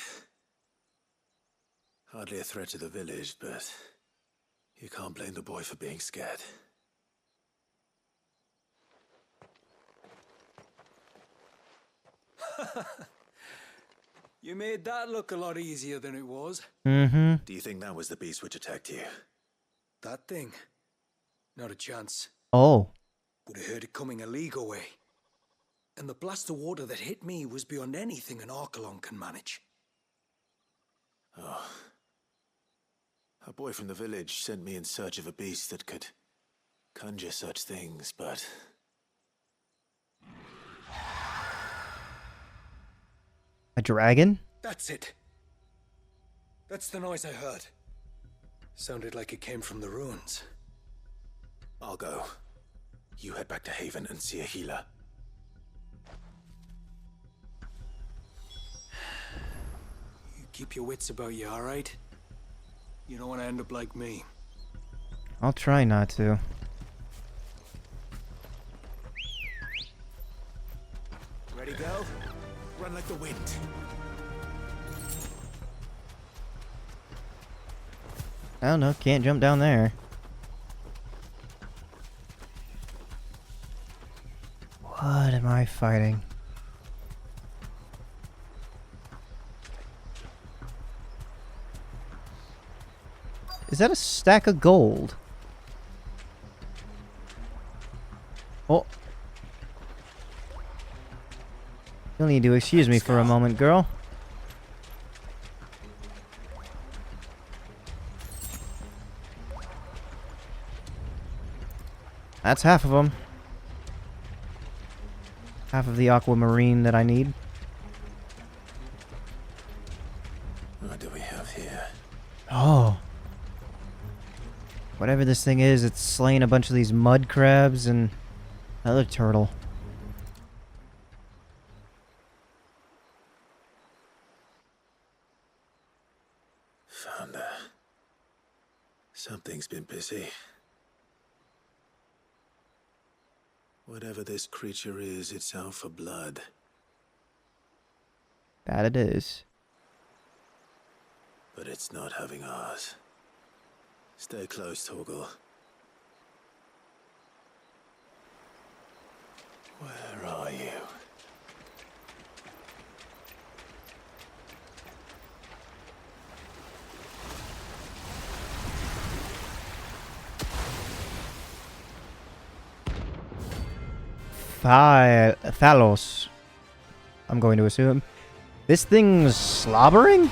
Hardly a threat to the village, but you can't blame the boy for being scared. You made that look a lot easier than it was. Mm-hmm. Do you think that was the beast which attacked you? That thing? Not a chance. Oh. Would have heard it coming a league away. And the blast of water that hit me was beyond anything an Archelon can manage. Oh. A boy from the village sent me in search of a beast that could conjure such things, but... A dragon? That's it. That's the noise I heard. Sounded like it came from the ruins. I'll go. You head back to Haven and see a healer. You keep your wits about you, alright? You don't want to end up like me. I'll try not to. Ready, go? Run like the wind. I don't know, can't jump down there. What am I fighting? Is that a stack of gold? Oh. You'll need to excuse me for a moment, girl. That's half of them. Half of the aquamarine that I need. What do we have here? Oh. Whatever this thing is, it's slaying a bunch of these mud crabs and another turtle. Found her. Something's been busy. Whatever this creature is, it's out for blood. That it is. But it's not having ours. Stay close, Torgal. Where are you? Thalos. I'm going to assume. This thing's slobbering?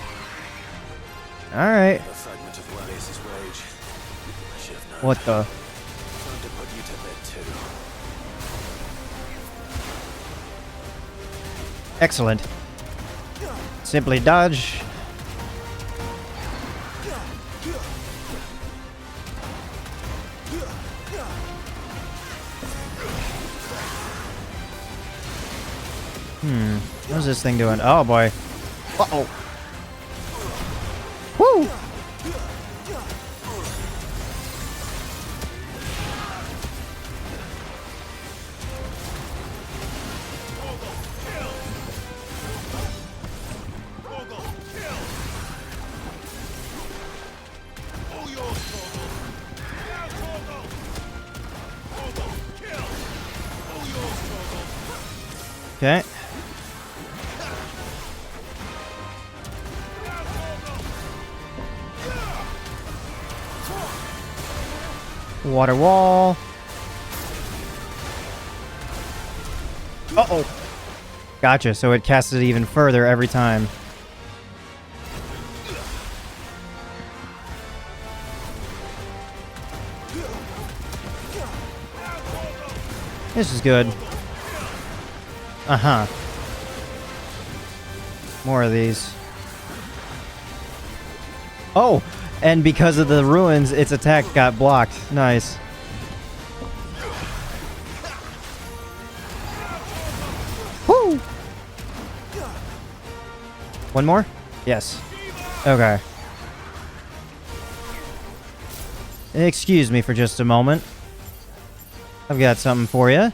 Alright. A fragment of Walius's rage. I should have known. What the? Time to put you to bed too. Excellent. Simply dodge. What's this thing doing? Oh boy. Uh-oh. Woo! Okay. Water wall. Uh-oh. Gotcha, so it casts it even further every time. This is good. Uh-huh. More of these. Oh! And because of the ruins, its attack got blocked. Nice. Woo! One more? Yes. Okay. Excuse me for just a moment. I've got something for you.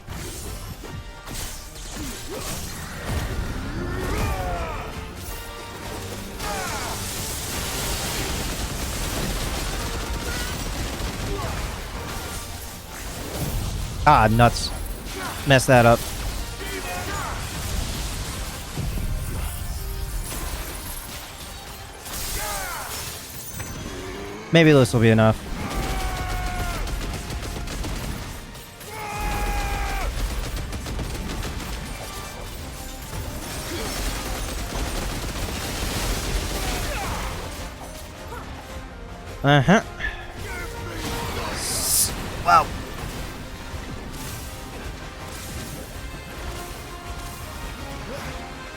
Ah, nuts. Messed that up. Maybe this will be enough. Uh-huh. Wow.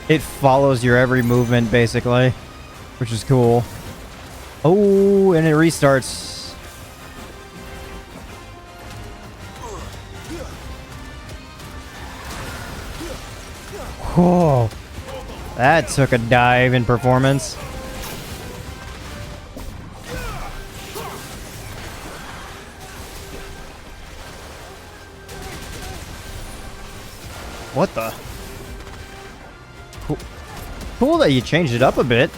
It follows your every movement, basically, which is cool. Oh, and it restarts. Whoa. That took a dive in performance. What the? Cool that you changed it up a bit.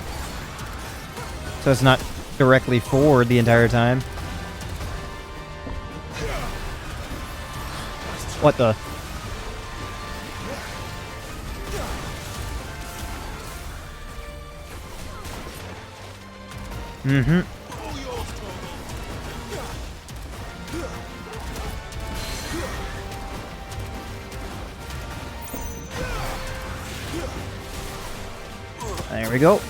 So it's not directly forward the entire time. What the? Mm-hmm. There we go.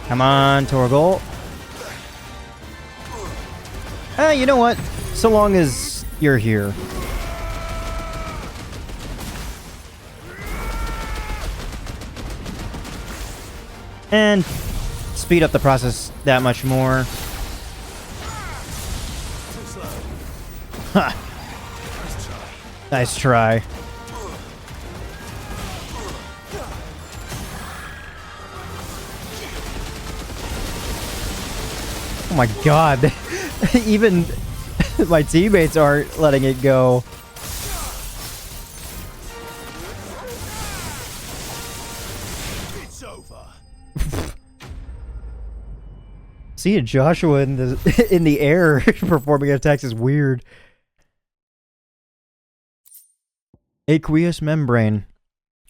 Come on, Torgal. You know what? So long as you're here. And speed up the process that much more. Ha! Nice try. Oh my god. Even my teammates aren't letting it go. It's over. Seeing Joshua in the air performing attacks is weird. Aqueous membrane.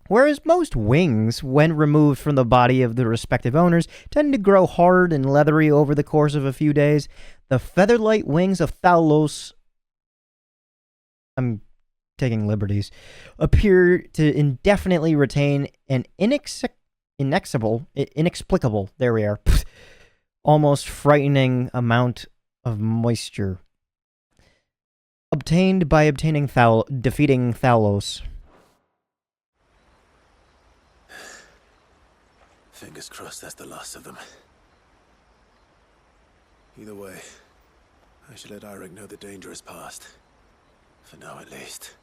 Whereas most wings, when removed from the body of the respective owners, tend to grow hard and leathery over the course of a few days, the feather-light wings of Thalos, I'm taking liberties, appear to indefinitely retain an inexplicable, there we are, almost frightening amount of moisture. Obtained by defeating Thalos. Fingers crossed that's the last of them. Either way, I should let Eirik know the danger is past. For now, at least.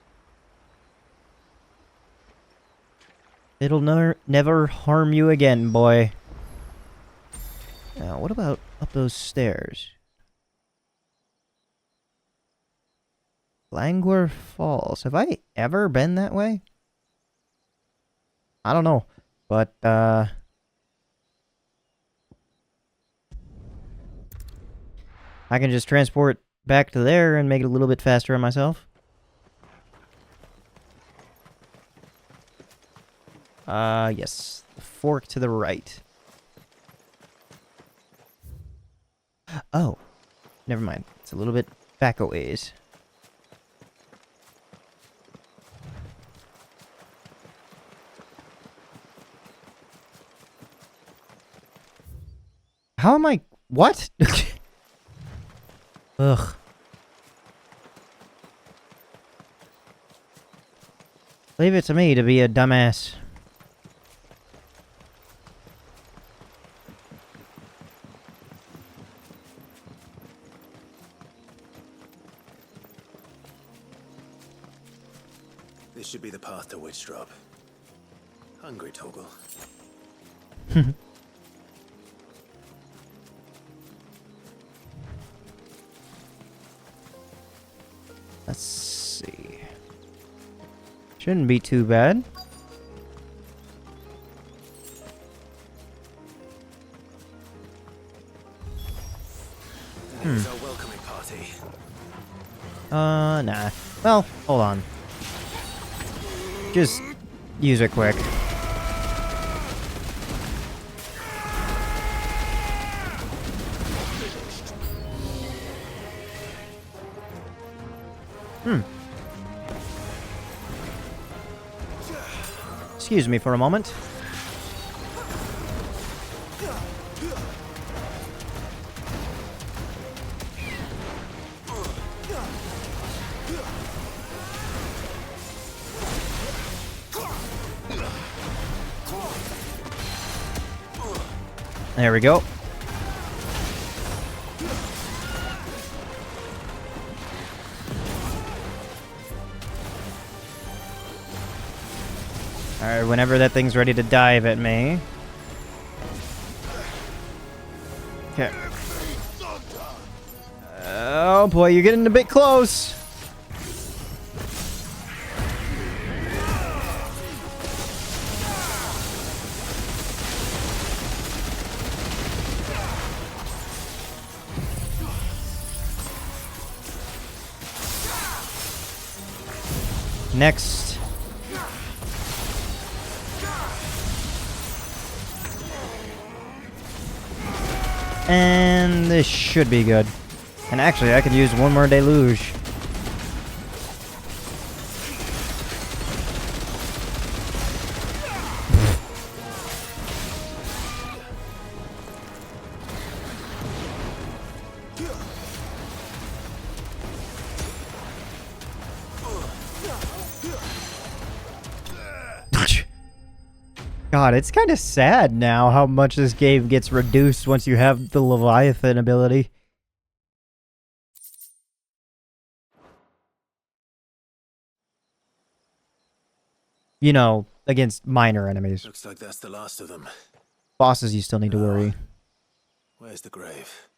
It'll never harm you again, boy. Now, what about up those stairs? Langwer Falls. Have I ever been that way? I don't know. But, I can just transport back to there and make it a little bit faster on myself. Yes. The fork to the right. Oh. Never mind. It's a little bit back a ways. How am I... What? Ugh. Leave it to me to be a dumbass. This should be the path to Witchdrop. Hungry, Toggle. Let's see. Shouldn't be too bad. It's our welcoming party. Nah. Well, hold on. Just use it quick. Excuse me for a moment. There we go. Alright, whenever that thing's ready to dive at me. Okay. Oh boy, you're getting a bit close. Next. And this should be good. And actually, I could use one more deluge. God, it's kind of sad now how much this game gets reduced once you have the Leviathan ability. You know, against minor enemies. Looks like that's the last of them. Bosses, you still need to worry. Where's the grave?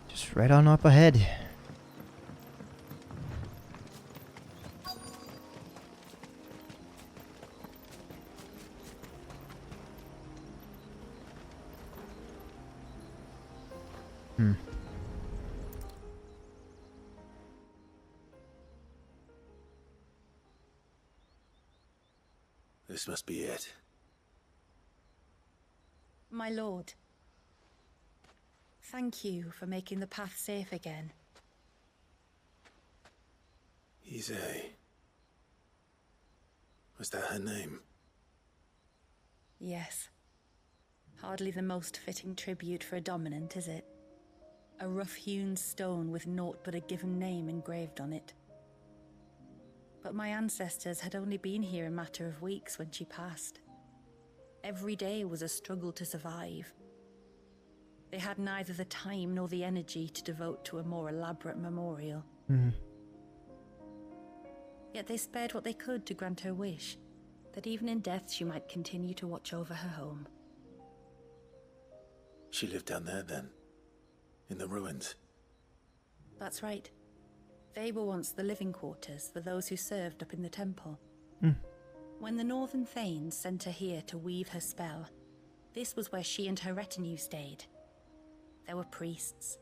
Just right on up ahead. This must be it. My lord, thank you for making the path safe again. Ise. Was that her name? Yes. Hardly the most fitting tribute for a dominant, is it? A rough-hewn stone with naught but a given name engraved on it. But my ancestors had only been here a matter of weeks when she passed. Every day was a struggle to survive. They had neither the time nor the energy to devote to a more elaborate memorial. Yet they spared what they could to grant her wish, that even in death she might continue to watch over her home. She lived down there then? In the ruins? That's right. They were once the living quarters for those who served up in the temple. When the Northern Thanes sent her here to weave her spell, this was where she and her retinue stayed. There were priests,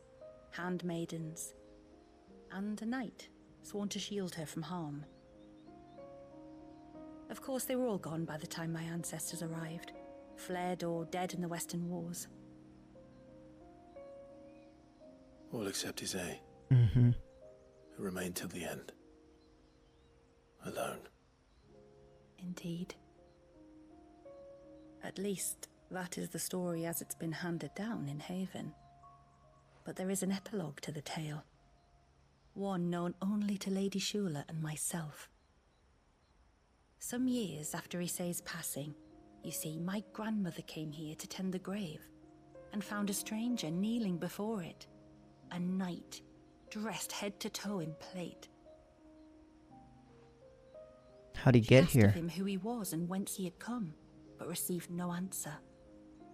handmaidens, and a knight sworn to shield her from harm. Of course, they were all gone by the time my ancestors arrived, fled or dead in the Western Wars. All except his A. Mm-hmm. Who remained till the end. Alone. Indeed. At least, that is the story as it's been handed down in Haven. But there is an epilogue to the tale. One known only to Lady Shula and myself. Some years after Issei's passing, you see, my grandmother came here to tend the grave, and found a stranger kneeling before it. A knight, dressed head to toe in plate. How'd he get She here? asked of him who he was and whence he had come, but received no answer.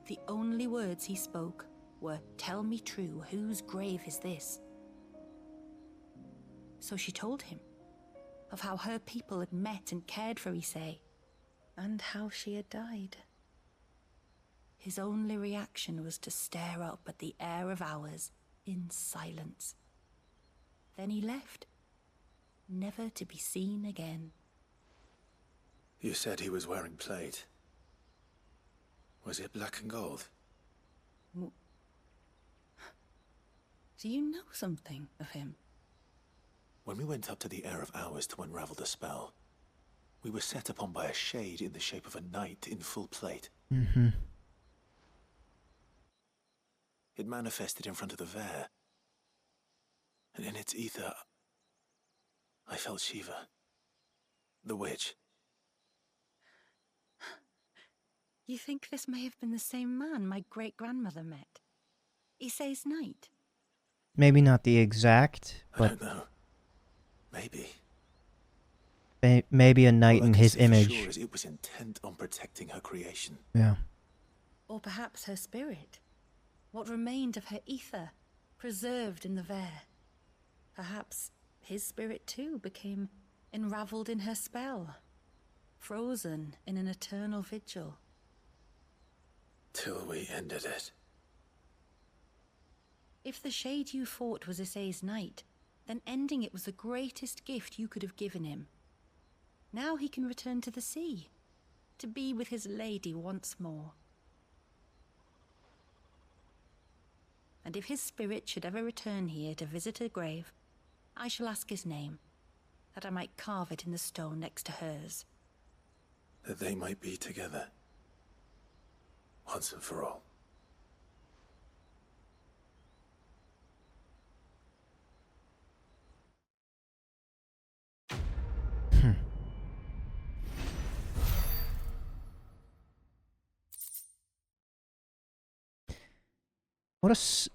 The only words he spoke were, "Tell me true, whose grave is this?" So she told him of how her people had met and cared for Issei, and how she had died. His only reaction was to stare up at the air of hours in silence. Then he left, never to be seen again. You said he was wearing plate. Was it black and gold? Do you know something of him? When we went up to the Air of Hours to unravel the spell, we were set upon by a shade in the shape of a knight in full plate. Mm-hmm. It manifested in front of the Vare. And in its ether, I felt Shiva. The witch. You think this may have been the same man my great-grandmother met? Issei's knight? Maybe not the exact, I but don't know. Maybe. maybe a knight All I in can his say for image. sure is it was intent on protecting her creation. Yeah. Or perhaps her spirit? What remained of her ether, preserved in the Vare? Perhaps his spirit too became enraveled in her spell, frozen in an eternal vigil. Till we ended it. If the shade you fought was Issei's knight, then ending it was the greatest gift you could have given him. Now he can return to the sea, to be with his lady once more. And if his spirit should ever return here to visit her grave, I shall ask his name, that I might carve it in the stone next to hers. That they might be together. Once and for all.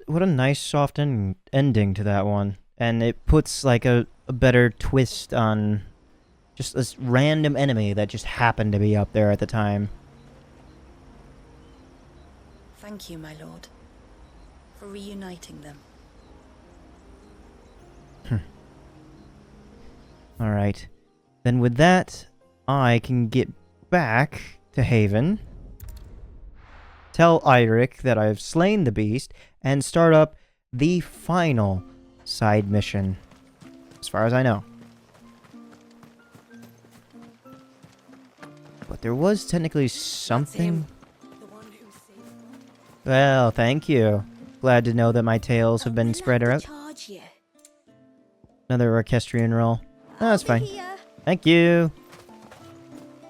What a nice soft ending to that one, and it puts like a better twist on just this random enemy that just happened to be up there at the time. Thank you, my lord, for reuniting them. Alright. Then with that, I can get back to Haven, tell Eirik that I've slain the beast, and start up the final side mission, as far as I know. But there was technically something... Well, thank you. Glad to know that my tales have been spread out. Another orchestrion roll. Oh, that's fine. Thank you.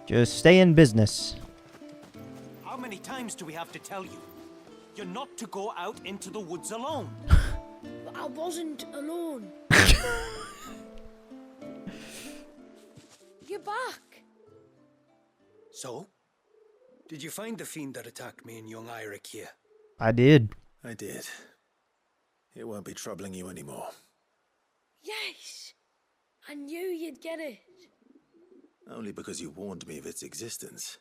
Just stay in business. How many times do we have to tell you? You're not to go out into the woods alone. But I wasn't alone. back. So? Did you find the fiend that attacked me and young Eirik here? I did. I did. It won't be troubling you anymore. Yes! I knew you'd get it. Only because you warned me of its existence.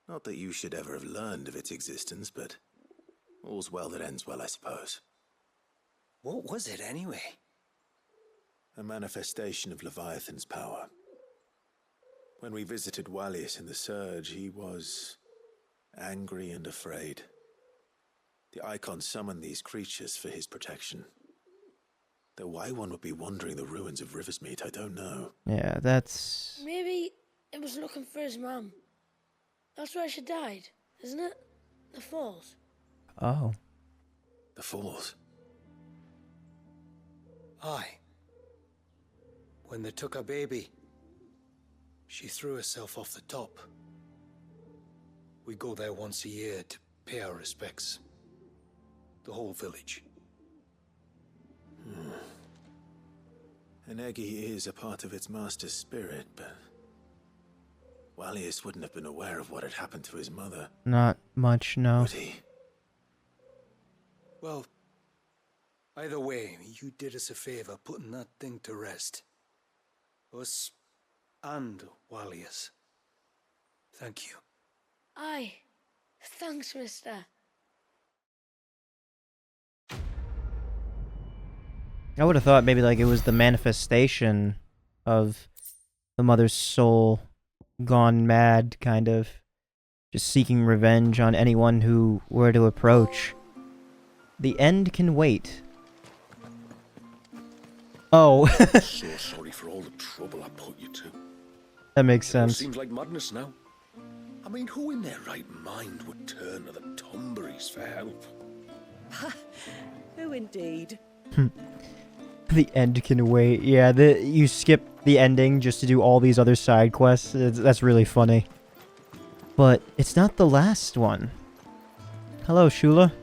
Not that you should ever have learned of its existence, but all's well that ends well, I suppose. What was it anyway? A manifestation of Leviathan's power. When we visited Wallius in the Surge, he was angry and afraid. The Icon summoned these creatures for his protection. Though why one would be wandering the ruins of Riversmeet, I don't know. Yeah, that's... Maybe it was looking for his mum. That's where she died, isn't it? The Falls. Oh. The Falls? Aye. When they took her baby, she threw herself off the top. We go there once a year to pay our respects. The whole village. An Eggy is a part of its master's spirit, but Wallius wouldn't have been aware of what had happened to his mother. Not much, no. Would he? Well, either way, you did us a favor putting that thing to rest. Us and Wallius. Thank you. Aye. Thanks, mister. I would have thought maybe like it was the manifestation of the mother's soul gone mad, kind of. Just seeking revenge on anyone who were to approach. The end can wait. Oh. So sorry for all the trouble I put you to. That makes It all sense. seems like madness now. I mean, who in their right mind would turn to the Tumburies for help? Who indeed? The end can wait. Yeah, you skip the ending just to do all these other side quests. That's really funny. But it's not the last one. Hello, Shula.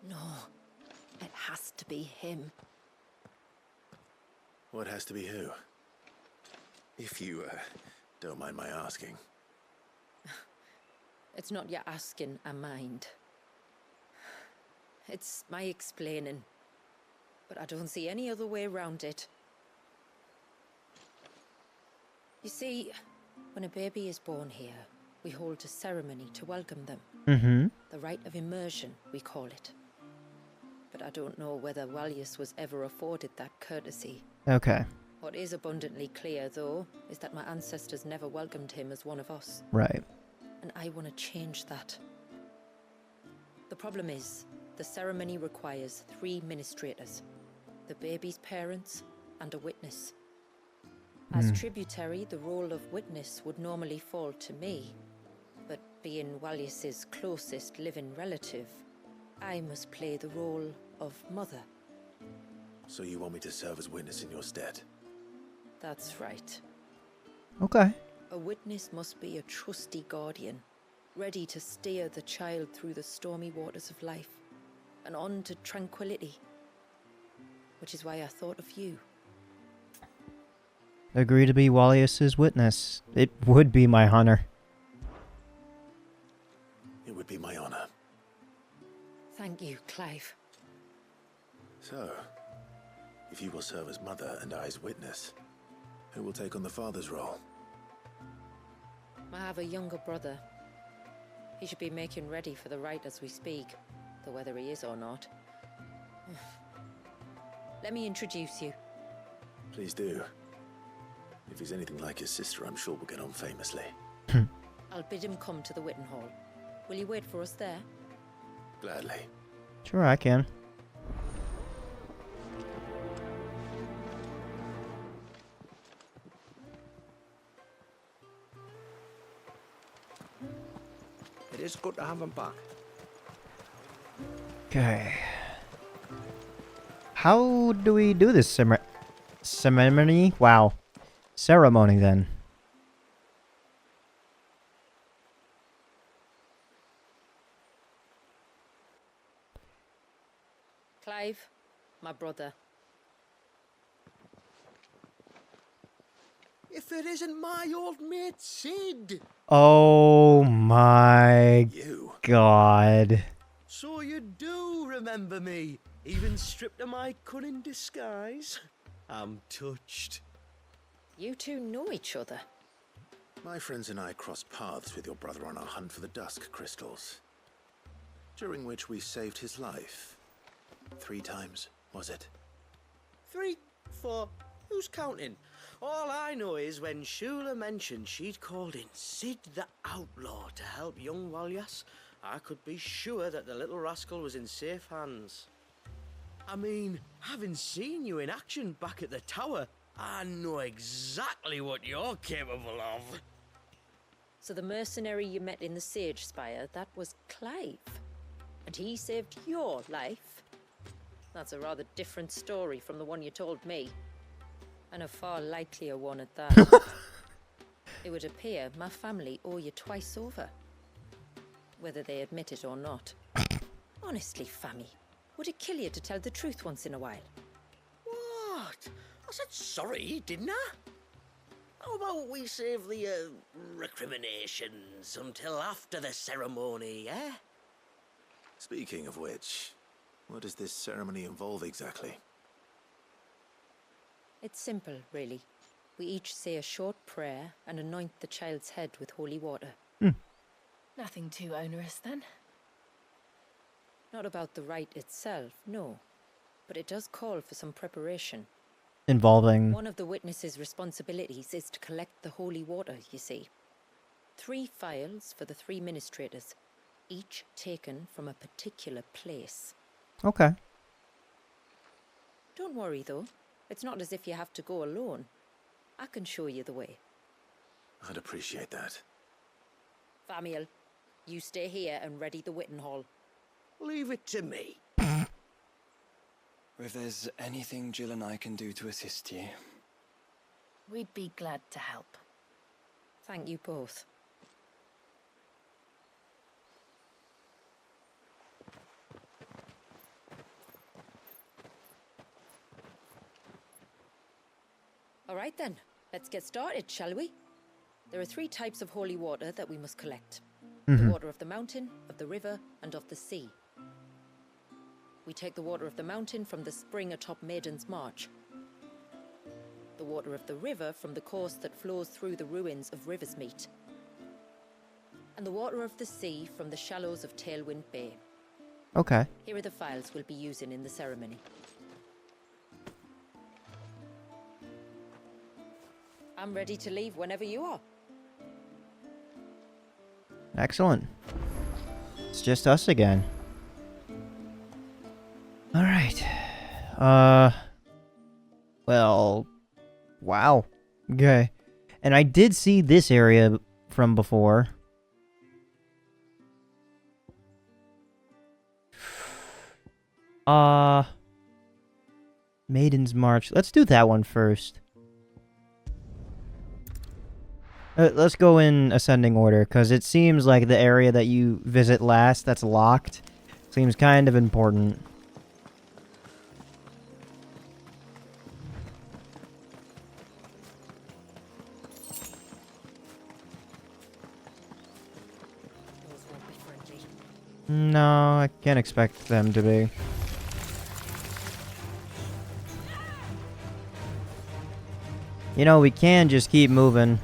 No, it has to be him. What has to be who? If you, don't mind my asking. It's not your asking, I mind. It's my explaining. But I don't see any other way around it. You see, when a baby is born here, we hold a ceremony to welcome them. Mm-hmm. The rite of immersion, we call it. But I don't know whether Wallius was ever afforded that courtesy. Okay. What is abundantly clear, though, is that my ancestors never welcomed him as one of us. Right. And I want to change that. The problem is, the ceremony requires 3 ministrators. The baby's parents and a witness. As tributary, the role of witness would normally fall to me. But being Wallius's closest living relative, I must play the role of mother. So you want me to serve as witness in your stead? That's right. Okay. A witness must be a trusty guardian, ready to steer the child through the stormy waters of life and on to tranquility. Which is why I thought of you. Agree to be Wallius's witness. It would be my honor. It would be my honor. Thank you, Clive. So, if you will serve as mother and I as witness, who will take on the father's role? I have a younger brother. He should be making ready for the rite as we speak, though whether he is or not. Let me introduce you. Please do. If he's anything like his sister, I'm sure we'll get on famously. I'll bid him come to the Witten Hall. Will you wait for us there? Gladly. Sure, I can. It is good to have him back. Okay. How do we do this ceremony? Wow. Ceremony, then. Clive, my brother. if it isn't my old mate Sid. Oh my god. So you do remember me, even stripped of my cunning disguise? I'm touched. You two know each other. My friends and I crossed paths with your brother on our hunt for the dusk crystals, during which we saved his life. 3 times, was it? 3, 4, who's counting? All I know is when Shula mentioned she'd called in Sid the Outlaw to help young Walyas, I could be sure that the little rascal was in safe hands. I mean, having seen you in action back at the tower, I know exactly what you're capable of. So the mercenary you met in the Sage Spire, that was Clive. And he saved your life? That's a rather different story from the one you told me. And a far likelier one at that. It would appear my family owe you twice over. Whether they admit it or not. Honestly, Fammy, would it kill you to tell the truth once in a while? What? I said sorry, didn't I? How about we save the, recriminations until after the ceremony, eh? Speaking of which, what does this ceremony involve exactly? It's simple, really. We each say a short prayer and anoint the child's head with holy water. Nothing too onerous, then. Not about the rite itself, no. But it does call for some preparation. Involving... One of the witnesses' responsibilities is to collect the holy water, you see. 3 phials for the 3 ministrators, each taken from a particular place. Okay. Don't worry, though. It's not as if you have to go alone. I can show you the way. I'd appreciate that. Famiel, you stay here and ready the Witten Hall. Leave it to me. If there's anything Jill and I can do to assist you... We'd be glad to help. Thank you both. All right then, let's get started, shall we? There are 3 types of holy water that we must collect. The water of the mountain, of the river, and of the sea. We take the water of the mountain from the spring atop Maiden's March. The water of the river from the course that flows through the ruins of Riversmeet. And the water of the sea from the shallows of Tailwind Bay. Okay. Here are the files we'll be using in the ceremony. I'm ready to leave whenever you are. Excellent. It's just us again. Alright. Well... Wow. Okay. And I did see this area from before. Maiden's March. Let's do that one first. Let's go in ascending order, because it seems like the area that you visit last that's locked seems kind of important. No, I can't expect them to be. You know, we can just keep moving.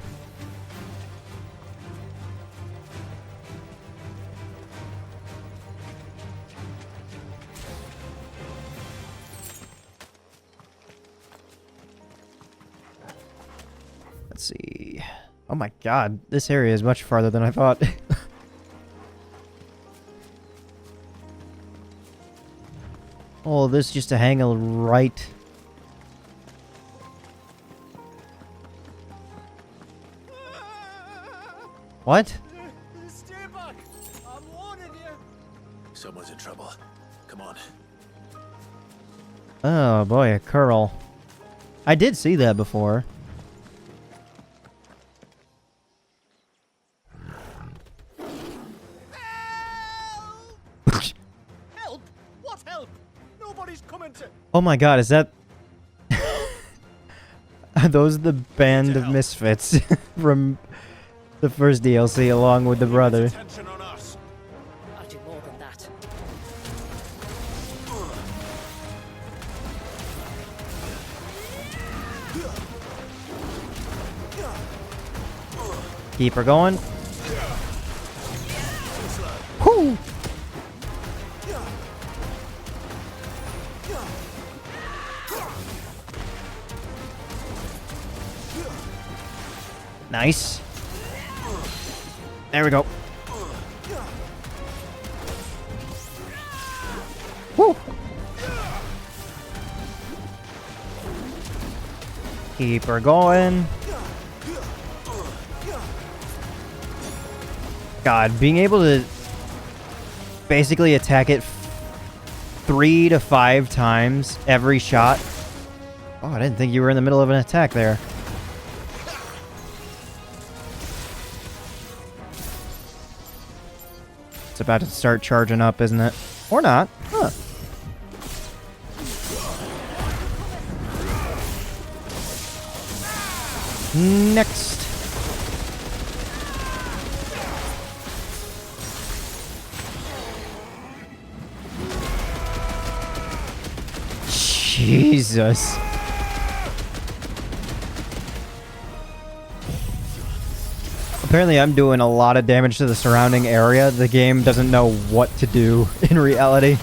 Let's see. Oh my god, this area is much farther than I thought. Oh, this is just a hang a right. What? Stay back! I'm warning you! Someone's in trouble. Come on. Oh boy, a curl. I did see that before. Help! What help? Nobody's coming to... Oh my god, is that... I those are the band of misfits from the first DLC, along with the brother. I'll do more than that. Keep her going. Whoo! Nice. There we go. Woo! Keep her going. God, being able to basically attack it 3 to 5 times every shot. Oh, I didn't think you were in the middle of an attack there. It's about to start charging up, isn't it? Or not. Huh. Next. Jesus. Apparently I'm doing a lot of damage to the surrounding area. The game doesn't know what to do in reality.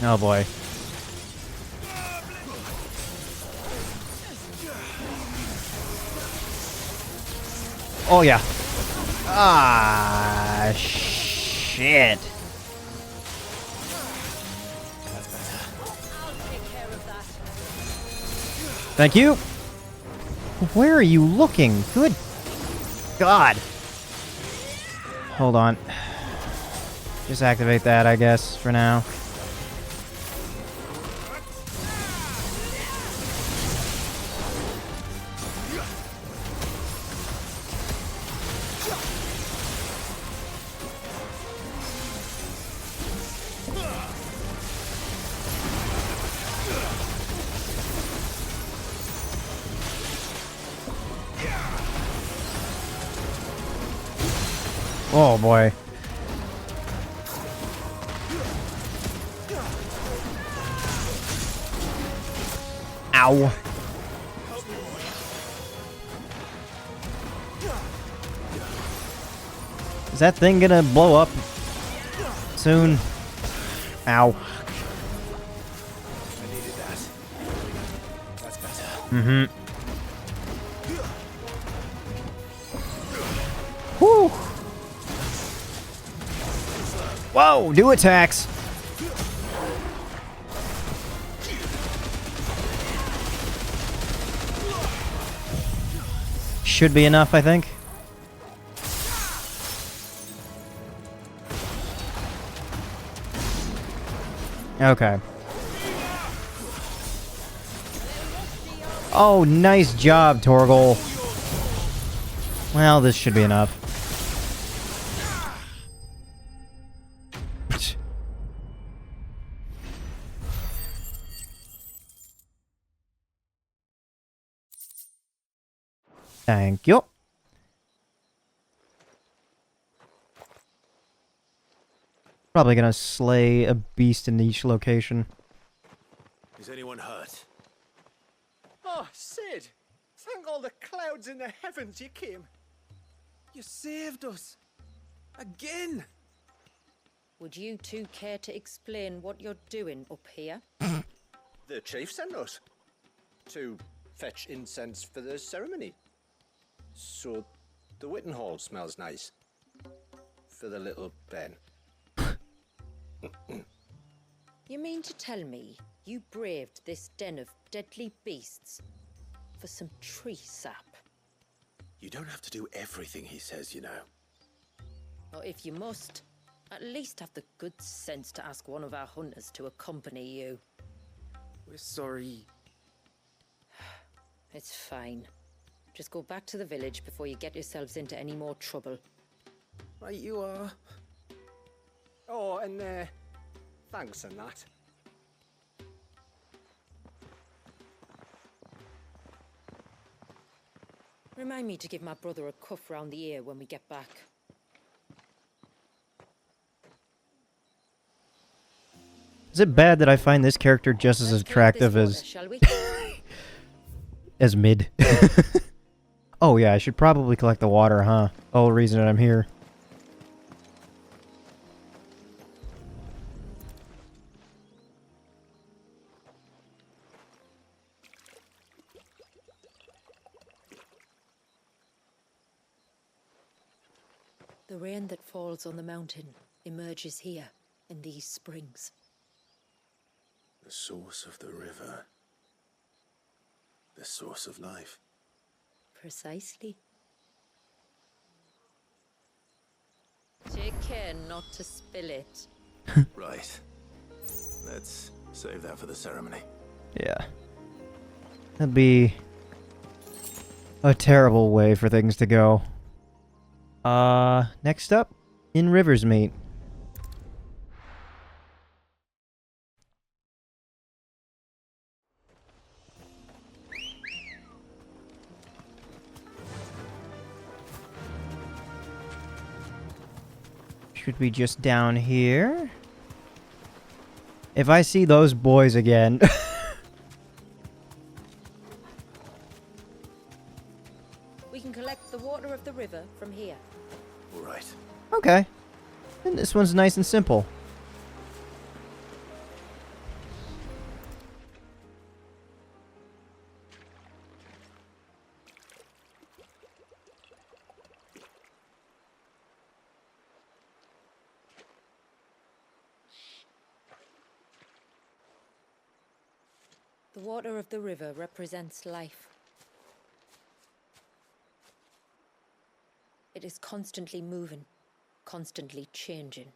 Oh boy. Oh yeah. Ah, shit. Thank you. Where are you looking? Good God. Hold on. Just activate that, I guess, for now. Oh boy. Ow. Is that thing gonna blow up soon? Ow. I needed that. That's better. Mm-hmm. Whew. Whoa, new attacks. Should be enough, I think. Okay. Oh, nice job, Torgal. Well, this should be enough. Thank you. Probably gonna slay a beast in each location. Is anyone hurt? Oh, Sid! Thank all the clouds in the heavens you came. You saved us. Again. Would you two care to explain what you're doing up here? The chief sent us to fetch incense for the ceremony. So the Witten Hall smells nice. For the little Ben. You mean to tell me you braved this den of deadly beasts for some tree sap? You don't have to do everything he says, you know. Or if you must, at least have the good sense to ask one of our hunters to accompany you. We're sorry. It's fine. Just go back to the village before you get yourselves into any more trouble. Right you are. Oh, and thanks and that. Remind me to give my brother a cuff round the ear when we get back. Is it bad that I find this character just as attractive as... Shall we? as Mid? Oh yeah, I should probably collect the water, huh? The whole reason that I'm here. The rain that falls on the mountain emerges here in these springs. The source of the river. The source of life. Precisely. Take care not to spill it. Right. Let's save that for the ceremony. Yeah. That'd be a terrible way for things to go. Next up, in Rivers Meet. Should be just down here. If I see those boys again... We can collect the water of the river from here. Right. Okay. And this one's nice and simple. The water of the river represents life. It is constantly moving, constantly changing.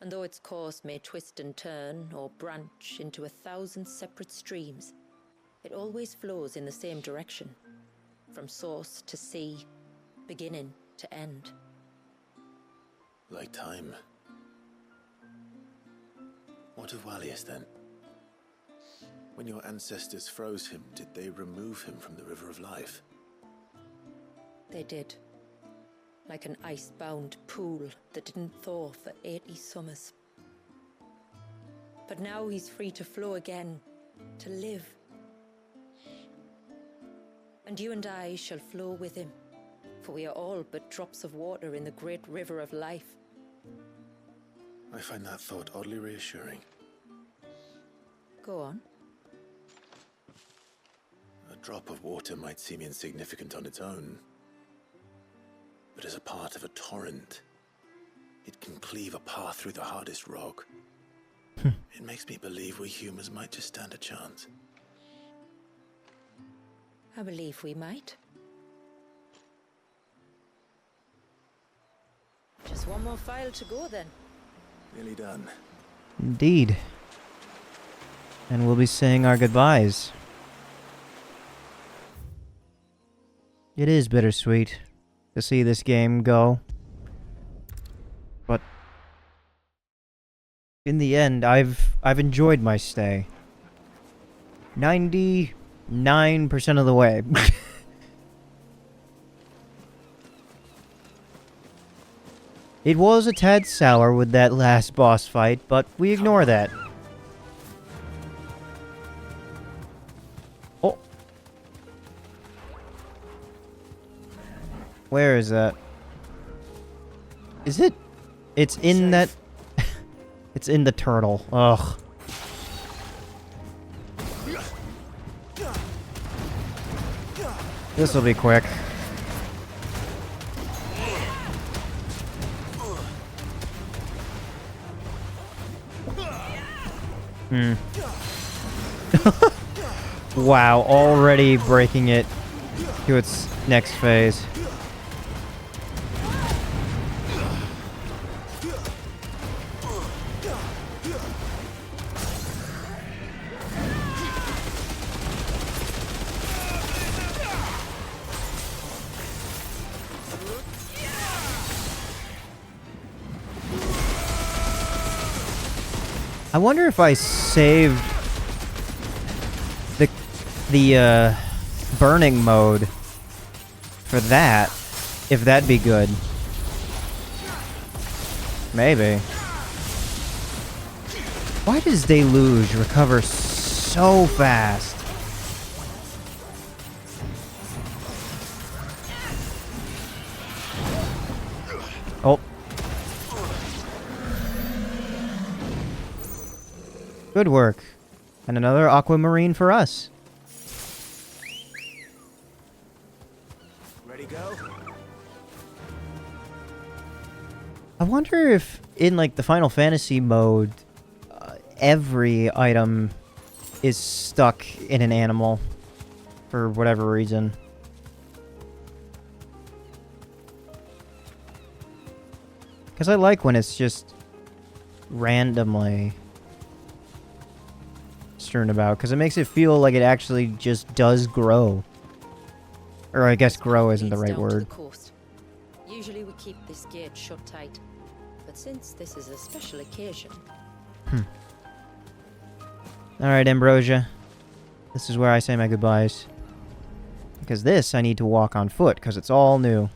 And though its course may twist and turn or branch into 1,000 separate streams, it always flows in the same direction, from source to sea, beginning to end. Like time. What of Wallius then? When your ancestors froze him, did they remove him from the River of Life? They did. Like an ice-bound pool that didn't thaw for 80 summers. But now he's free to flow again, to live. And you and I shall flow with him, for we are all but drops of water in the great river of life. I find that thought oddly reassuring. Go on. A drop of water might seem insignificant on its own, but as a part of a torrent, it can cleave a path through the hardest rock. It makes me believe we humans might just stand a chance. I believe we might. Just one more file to go then. Nearly done. Indeed. And we'll be saying our goodbyes. It is bittersweet to see this game go. But in the end, I've enjoyed my stay. 99% of the way. It was a tad sour with that last boss fight, but we ignore that. Oh. Where is that? Is it? It's in that... It's in the turtle. Ugh. This'll be quick. Wow, already breaking it to its next phase. I wonder if I saved the burning mode for that, if that'd be good. Maybe. Why does Deluge recover so fast? Oh. Good work. And another aquamarine for us. Ready, go? I wonder if in like the Final Fantasy mode, every item is stuck in an animal for whatever reason. Because I like when it's just randomly strewn about, because it makes it feel like it actually just does grow. Or I guess grow isn't the right word. Usually we keep this gate shut tight, but since this is a special occasion... Alright, Ambrosia. This is where I say my goodbyes. Because this I need to walk on foot, because it's all new.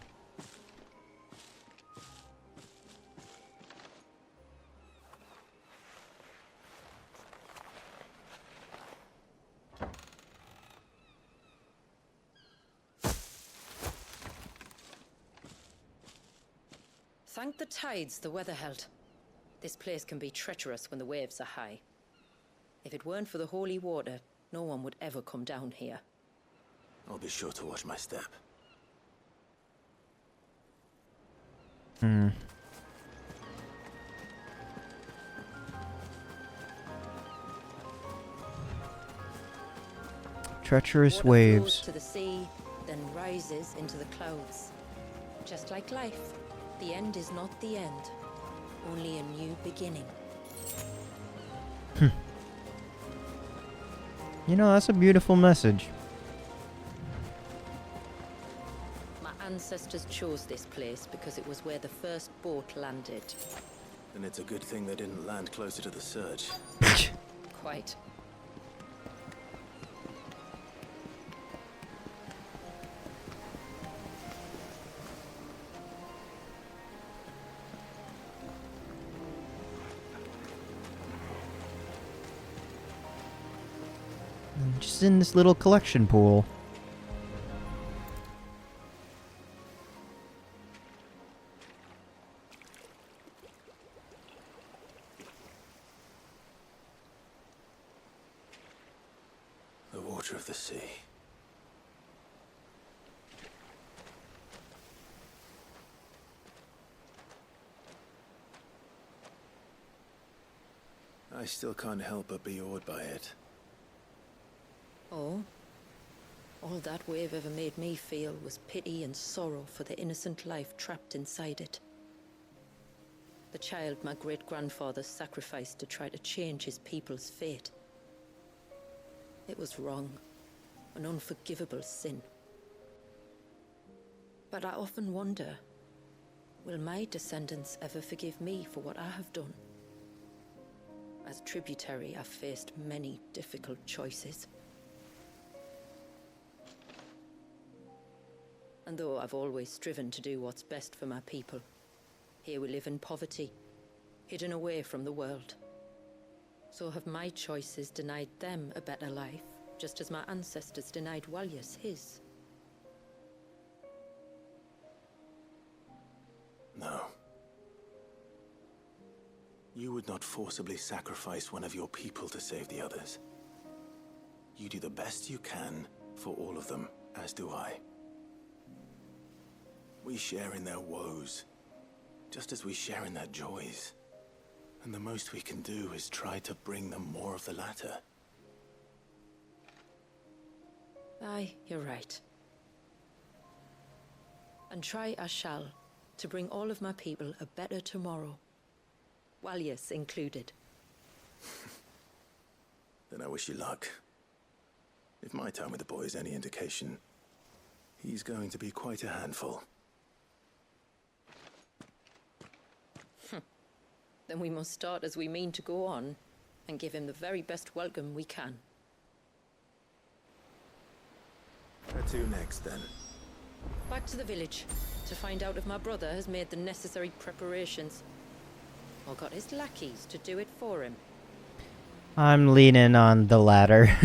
Thank the tides the weather held. This place can be treacherous when the waves are high. If it weren't for the holy water, no one would ever come down here. I'll be sure to watch my step. Treacherous Water waves. flows to the sea, then rises into the clouds. Just like life, the end is not the end, only a new beginning. You know, that's a beautiful message. My ancestors chose this place because it was where the first boat landed. And it's a good thing they didn't land closer to the surge. Quite. Just in this little collection pool. The water of the sea. I still can't help but be awed by it. Oh? All that wave ever made me feel was pity and sorrow for the innocent life trapped inside it. The child my great-grandfather sacrificed to try to change his people's fate. It was wrong, an unforgivable sin. But I often wonder, will my descendants ever forgive me for what I have done? As tributary, I've faced many difficult choices. And though I've always striven to do what's best for my people, here we live in poverty, hidden away from the world. So have my choices denied them a better life, just as my ancestors denied Walyas his? No. You would not forcibly sacrifice one of your people to save the others. You do the best you can for all of them, as do I. We share in their woes, just as we share in their joys. And the most we can do is try to bring them more of the latter. Aye, you're right. And try I shall, to bring all of my people a better tomorrow. Walyas included. Then I wish you luck. If my time with the boy is any indication, he's going to be quite a handful. Then we must start as we mean to go on. and give him the very best welcome we can. Where to next, then? Back to the village, to find out if my brother has made the necessary preparations. Or got his lackeys to do it for him. I'm leaning on the latter.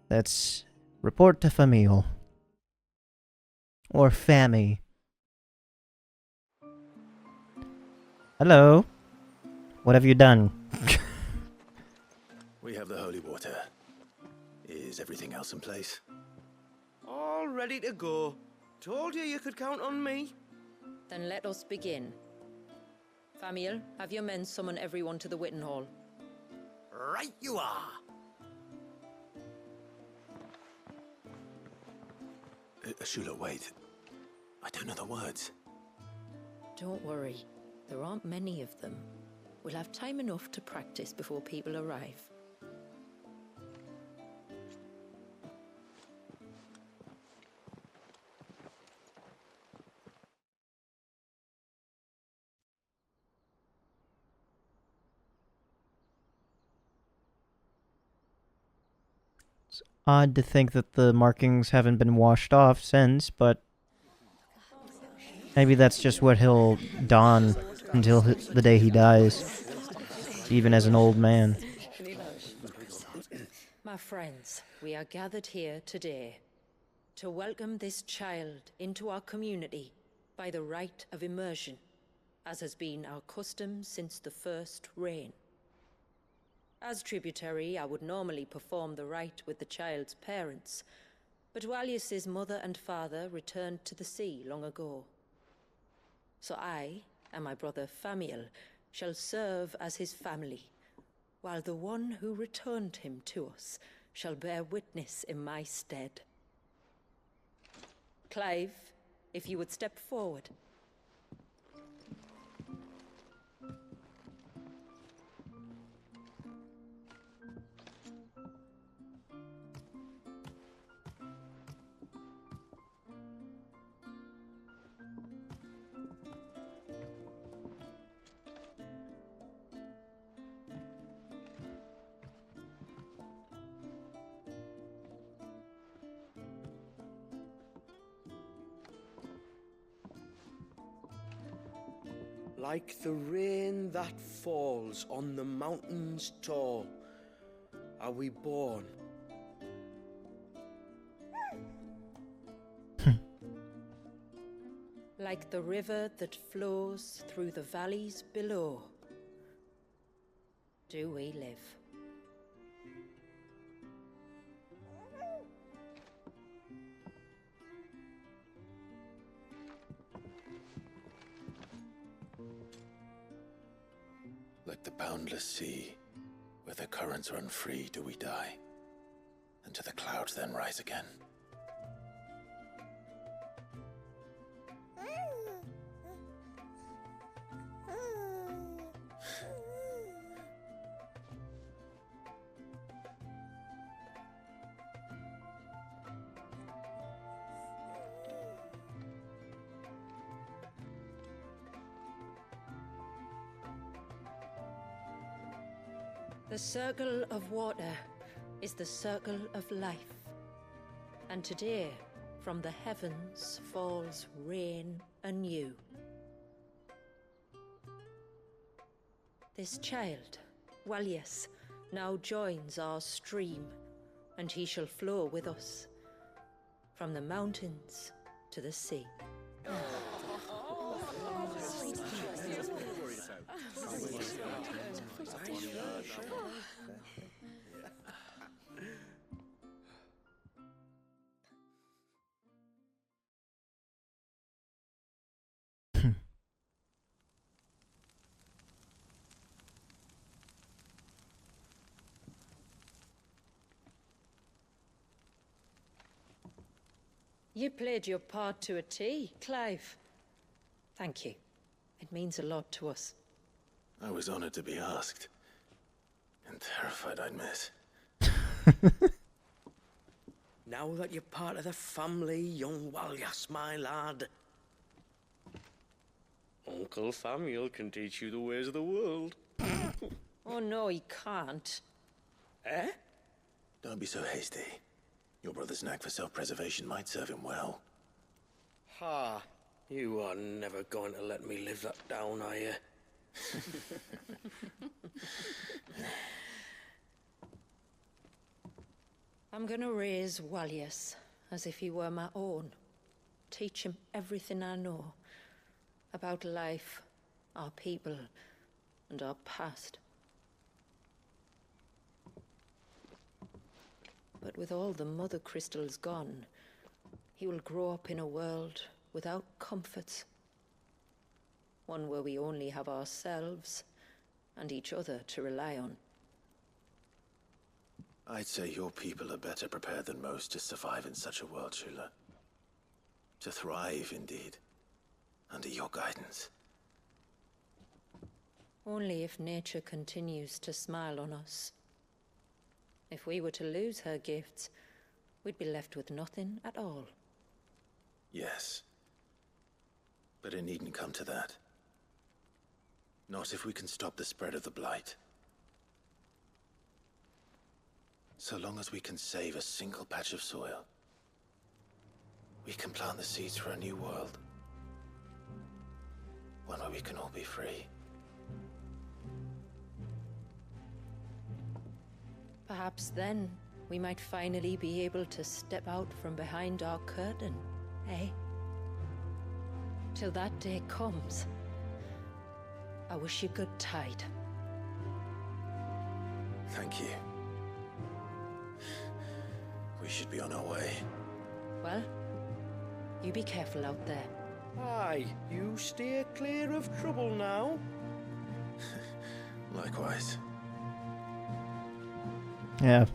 Let's report to Famille. Or Fammy. Hello. What have you done? We have the holy water. Is everything else in place? All ready to go. Told you could count on me. Then let us begin. Famille, have your men summon everyone to the Witten Hall. Right you are. Shula, wait. I don't know the words. Don't worry. There aren't many of them. We'll have time enough to practice before people arrive. It's odd to think that the markings haven't been washed off since, but maybe that's just what he'll don until the day he dies, even as an old man. My friends, we are gathered here today to welcome this child into our community by the rite of immersion, as has been our custom since the first reign. As tributary, I would normally perform the rite with the child's parents, but Walius's mother and father returned to the sea long ago. So I and my brother Famille shall serve as his family, while the one who returned him to us shall bear witness in my stead. Clive, if you would step forward. Like the rain that falls on the mountains tall, are we born. Like the river that flows through the valleys below, do we live. Like the boundless sea, where the currents run free, do we die, and to the clouds then rise again. The circle of water is the circle of life. And today, from the heavens falls rain anew. This child, Walius, now joins our stream, and he shall flow with us, from the mountains to the sea. You played your part to a T, Clive. Thank you. It means a lot to us. I was honored to be asked, and terrified I'd miss. Now that you're part of the family, young Walius, my lad. Uncle Famille can teach you the ways of the world. Oh no, he can't. Eh? Don't be so hasty. Your brother's knack for self-preservation might serve him well. Ha! You are never going to let me live that down, are you? I'm gonna raise Wallius as if he were my own. Teach him everything I know about life, our people, and our past. But with all the mother crystals gone, he will grow up in a world without comforts. One where we only have ourselves and each other to rely on. I'd say your people are better prepared than most to survive in such a world, Shula. To thrive, indeed, under your guidance. Only if nature continues to smile on us. If we were to lose her gifts, we'd be left with nothing at all. Yes. But it needn't come to that. Not if we can stop the spread of the Blight. So long as we can save a single patch of soil, we can plant the seeds for a new world. One where we can all be free. Perhaps then, we might finally be able to step out from behind our curtain, eh? Till that day comes, I wish you good tide. Thank you. We should be on our way. Well, you be careful out there. Aye, you steer clear of trouble now. Likewise. Yeah,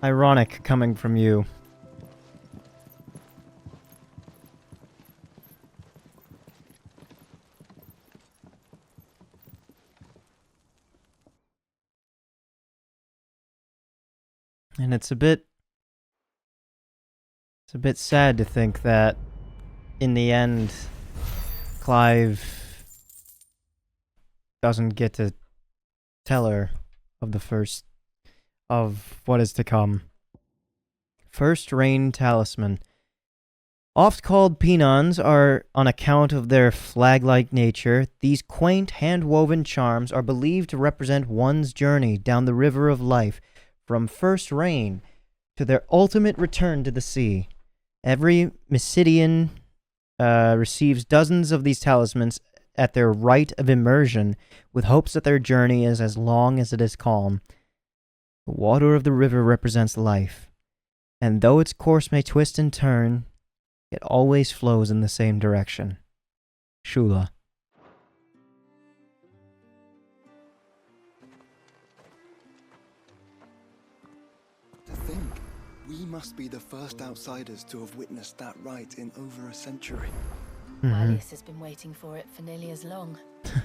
ironic coming from you. And it's a bit sad to think that in the end Clive doesn't get to tell her of what is to come. First Rain Talisman. Oft called penons are on account of their flag-like nature. These quaint hand-woven charms are believed to represent one's journey down the river of life from first rain to their ultimate return to the sea. Every Mysidian receives dozens of these talismans at their rite of immersion, with hopes that their journey is as long as it is calm. The water of the river represents life, and though its course may twist and turn, it always flows in the same direction. Shula. To think, we must be the first outsiders to have witnessed that rite in over a century. Alice has been waiting for it for nearly as long.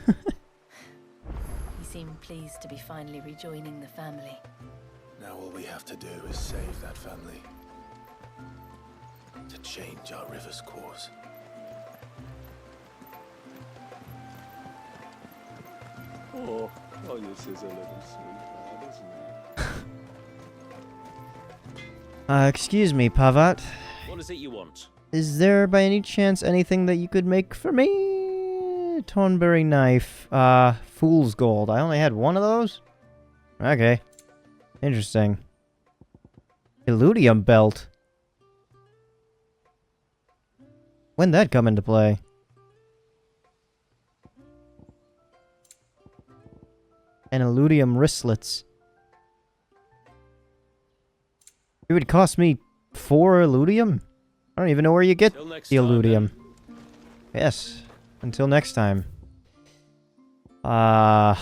He seemed pleased to be finally rejoining the family. Now all we have to do is save that family. To change our river's course. Oh, this is a little sweetheart, isn't it? Excuse me, Pavat. What is it you want? Is there by any chance anything that you could make for me? Thornberry knife. Fool's gold. I only had one of those? Okay. Interesting. Illudium belt. When'd that come into play? And Illudium wristlets. It would cost me 4 Illudium? I don't even know where you get the Illudium. Yes. Until next time. I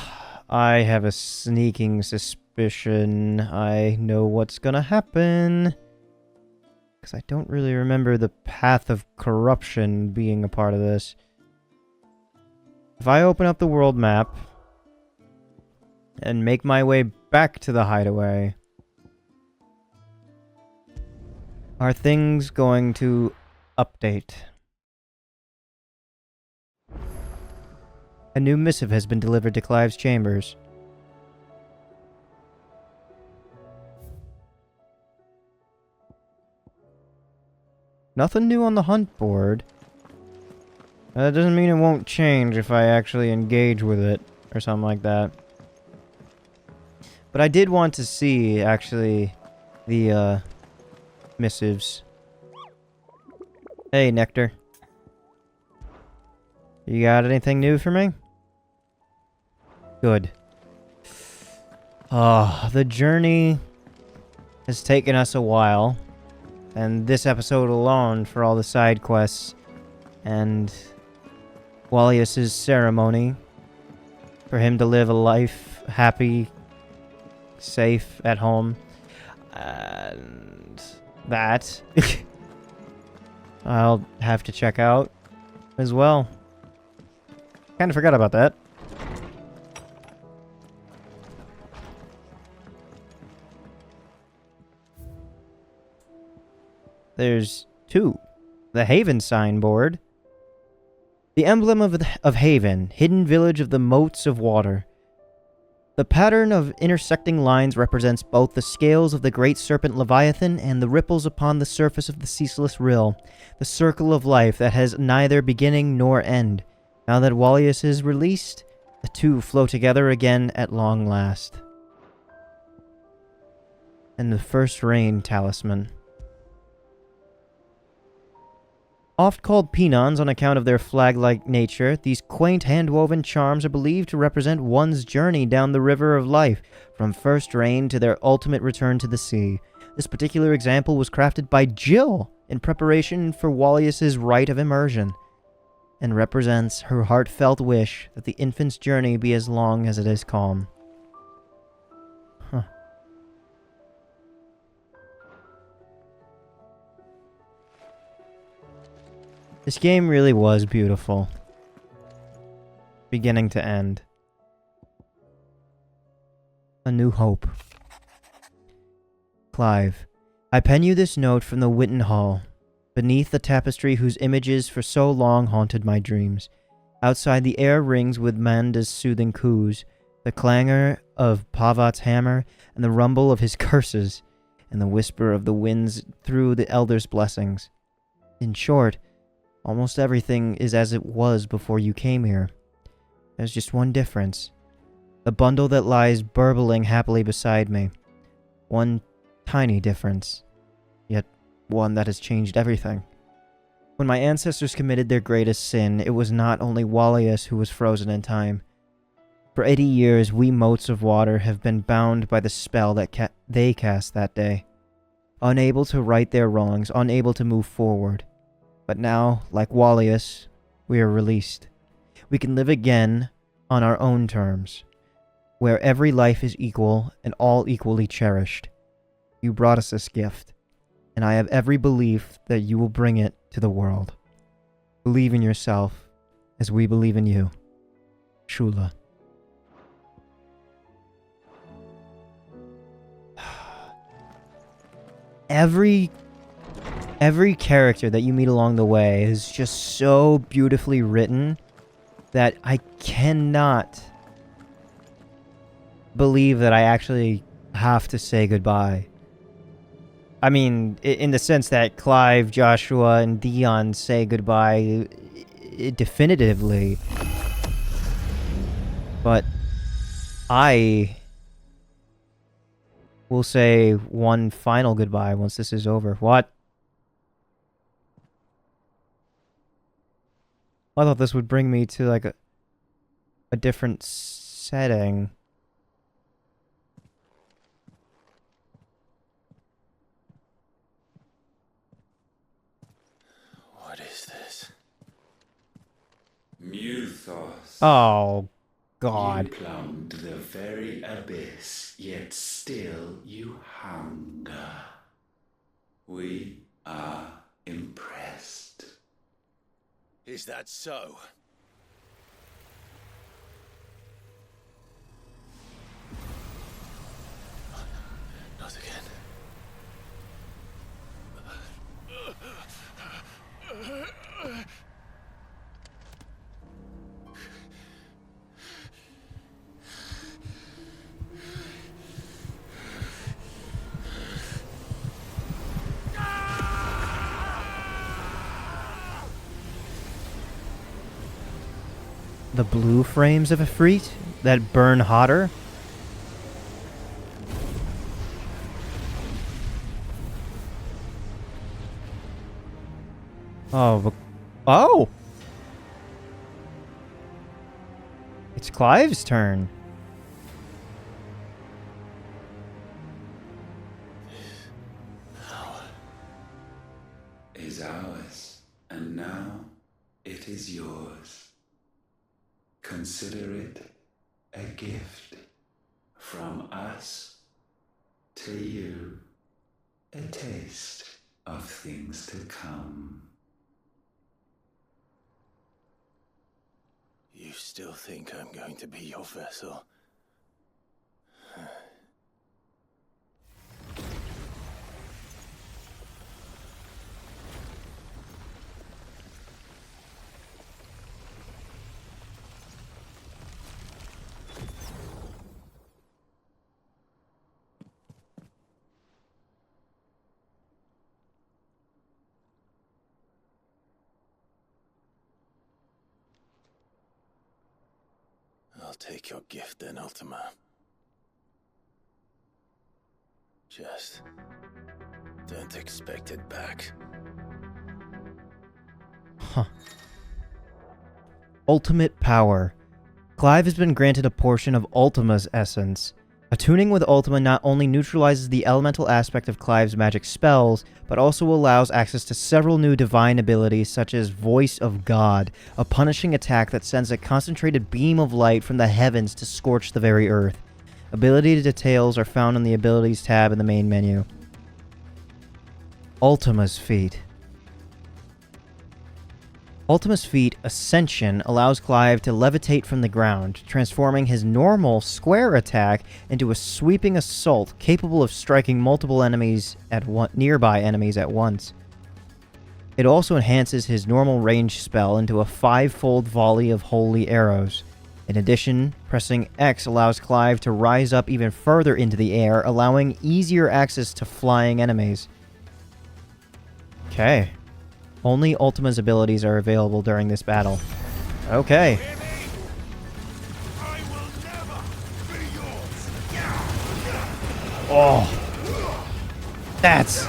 have a sneaking suspicion I know what's gonna happen. Because I don't really remember the path of corruption being a part of this. If I open up the world map and make my way back to the hideaway, are things going to update? A new missive has been delivered to Clive's chambers. Nothing new on the hunt board. That doesn't mean it won't change if I actually engage with it, or something like that. But I did want to see, actually, the, missives. Hey, Nectar. You got anything new for me? Good. The journey has taken us a while. And this episode alone, for all the side quests, and Wallius's ceremony, for him to live a life happy, safe, at home, and that, I'll have to check out as well. Kind of forgot about that. There's 2. The Haven signboard. The emblem of Haven, hidden village of the moats of water. The pattern of intersecting lines represents both the scales of the great serpent Leviathan and the ripples upon the surface of the ceaseless rill, the circle of life that has neither beginning nor end. Now that Wallius is released, the two flow together again at long last. And the first rain talisman. Oft called penons on account of their flag-like nature, these quaint hand-woven charms are believed to represent one's journey down the river of life, from first rain to their ultimate return to the sea. This particular example was crafted by Jill in preparation for Wallius's rite of immersion, and represents her heartfelt wish that the infant's journey be as long as it is calm. Huh. This game really was beautiful. Beginning to end. A New Hope. Clive, I pen you this note from the Witten Hall, beneath the tapestry whose images for so long haunted my dreams. Outside the air rings with Manda's soothing coos, the clangor of Pavat's hammer, and the rumble of his curses, and the whisper of the winds through the elder's blessings. In short, almost everything is as it was before you came here. There's just one difference. The bundle that lies burbling happily beside me. One tiny difference, yet one that has changed everything. When my ancestors committed their greatest sin, it was not only Wallius who was frozen in time. For 80 years, we motes of water have been bound by the spell that they cast that day. Unable to right their wrongs, unable to move forward. But now, like Wallius, we are released. We can live again on our own terms, where every life is equal and all equally cherished. You brought us this gift, and I have every belief that you will bring it to the world. Believe in yourself, as we believe in you. Shula. Every character that you meet along the way is just so beautifully written that I cannot believe that I actually have to say goodbye. I mean, in the sense that Clive, Joshua, and Dion say goodbye definitively. But I will say one final goodbye once this is over. What? I thought this would bring me to, like, a different setting. What is this? Muthos. Oh, God. You plumbed the very abyss, yet still you hunger. We are impressed. Is that so? Not again. the blue frames of Ifrit that burn hotter. Oh, oh! It's Clive's turn. Is ours, and now it is yours. Consider it a gift from us to you, a taste of things to come. You still think I'm going to be your vessel? I'll take your gift then, Ultima. Just don't expect it back. Huh. Ultimate power. Clive has been granted a portion of Ultima's essence. Attuning with Ultima not only neutralizes the elemental aspect of Clive's magic spells, but also allows access to several new divine abilities such as Voice of God, a punishing attack that sends a concentrated beam of light from the heavens to scorch the very earth. Ability details are found in the Abilities tab in the main menu. Ultima's feat. Ultima's feat, Ascension, allows Clive to levitate from the ground, transforming his normal square attack into a sweeping assault capable of striking multiple enemies nearby enemies at once. It also enhances his normal range spell into a 5-fold volley of holy arrows. In addition, pressing X allows Clive to rise up even further into the air, allowing easier access to flying enemies. Okay. Only Ultima's abilities are available during this battle. Okay. Oh. That's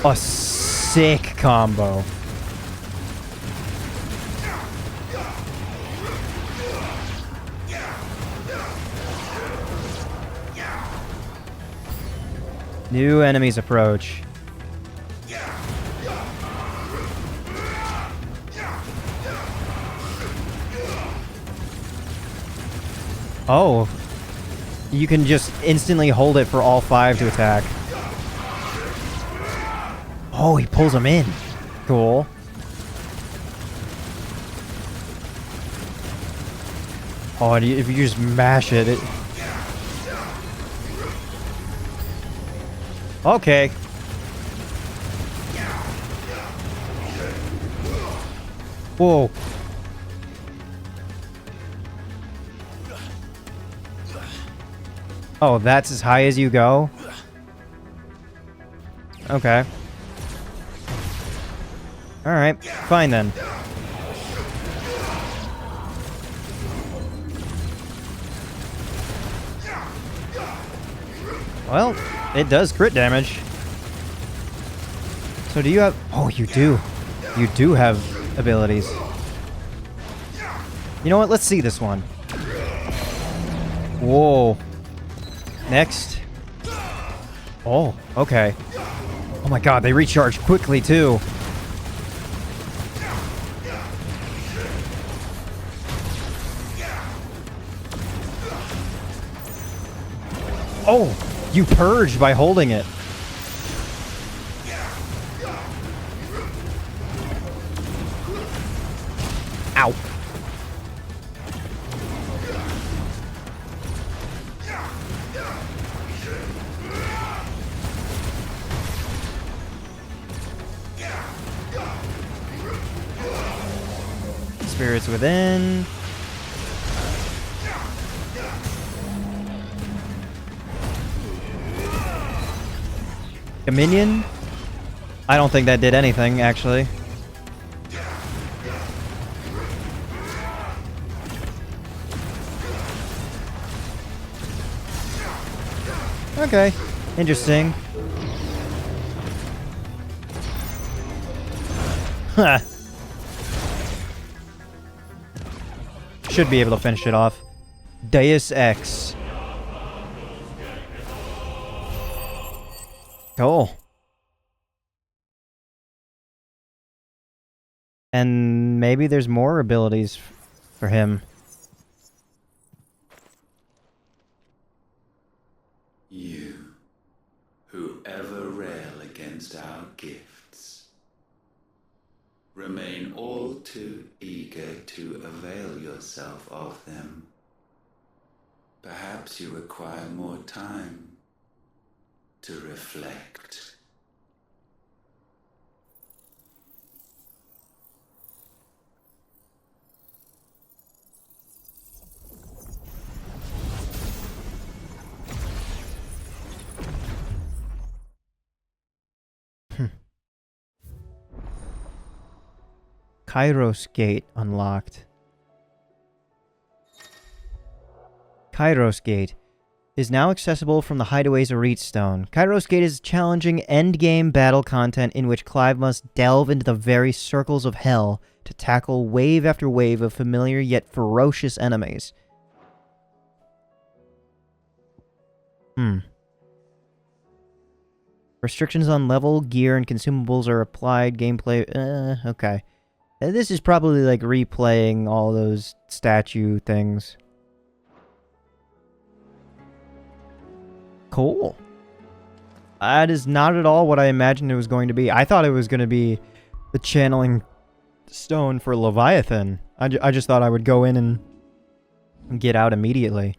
a sick combo. New enemies approach. Oh. You can just instantly hold it for all 5 to attack. Oh, he pulls them in. Cool. Oh, and if you just mash it, Okay. Whoa. Oh, that's as high as you go? Okay. Alright, fine then. Well, it does crit damage. So do you have... Oh, you do. You do have abilities. You know what? Let's see this one. Whoa. Next. Oh, okay. Oh my god, they recharge quickly too. Oh, you purged by holding it. Ow. Spirits within. A minion? I don't think that did anything, actually. Okay. Interesting. Huh. Should be able to finish it off. Deus Ex. Cool. And maybe there's more abilities for him. You, who ever rail against our gifts, remain all too eager to avail yourself of them. Perhaps you require more time to reflect. Kairos Gate unlocked. Kairos Gate is now accessible from the hideaways of Reedstone. Kairos Gate is challenging endgame battle content in which Clive must delve into the very circles of hell to tackle wave after wave of familiar yet ferocious enemies. Restrictions on level, gear, and consumables are applied. Gameplay... okay. This is probably like replaying all those statue things. Cool. That is not at all what I imagined it was going to be. I thought it was going to be the channeling stone for Leviathan. I just thought I would go in and get out immediately.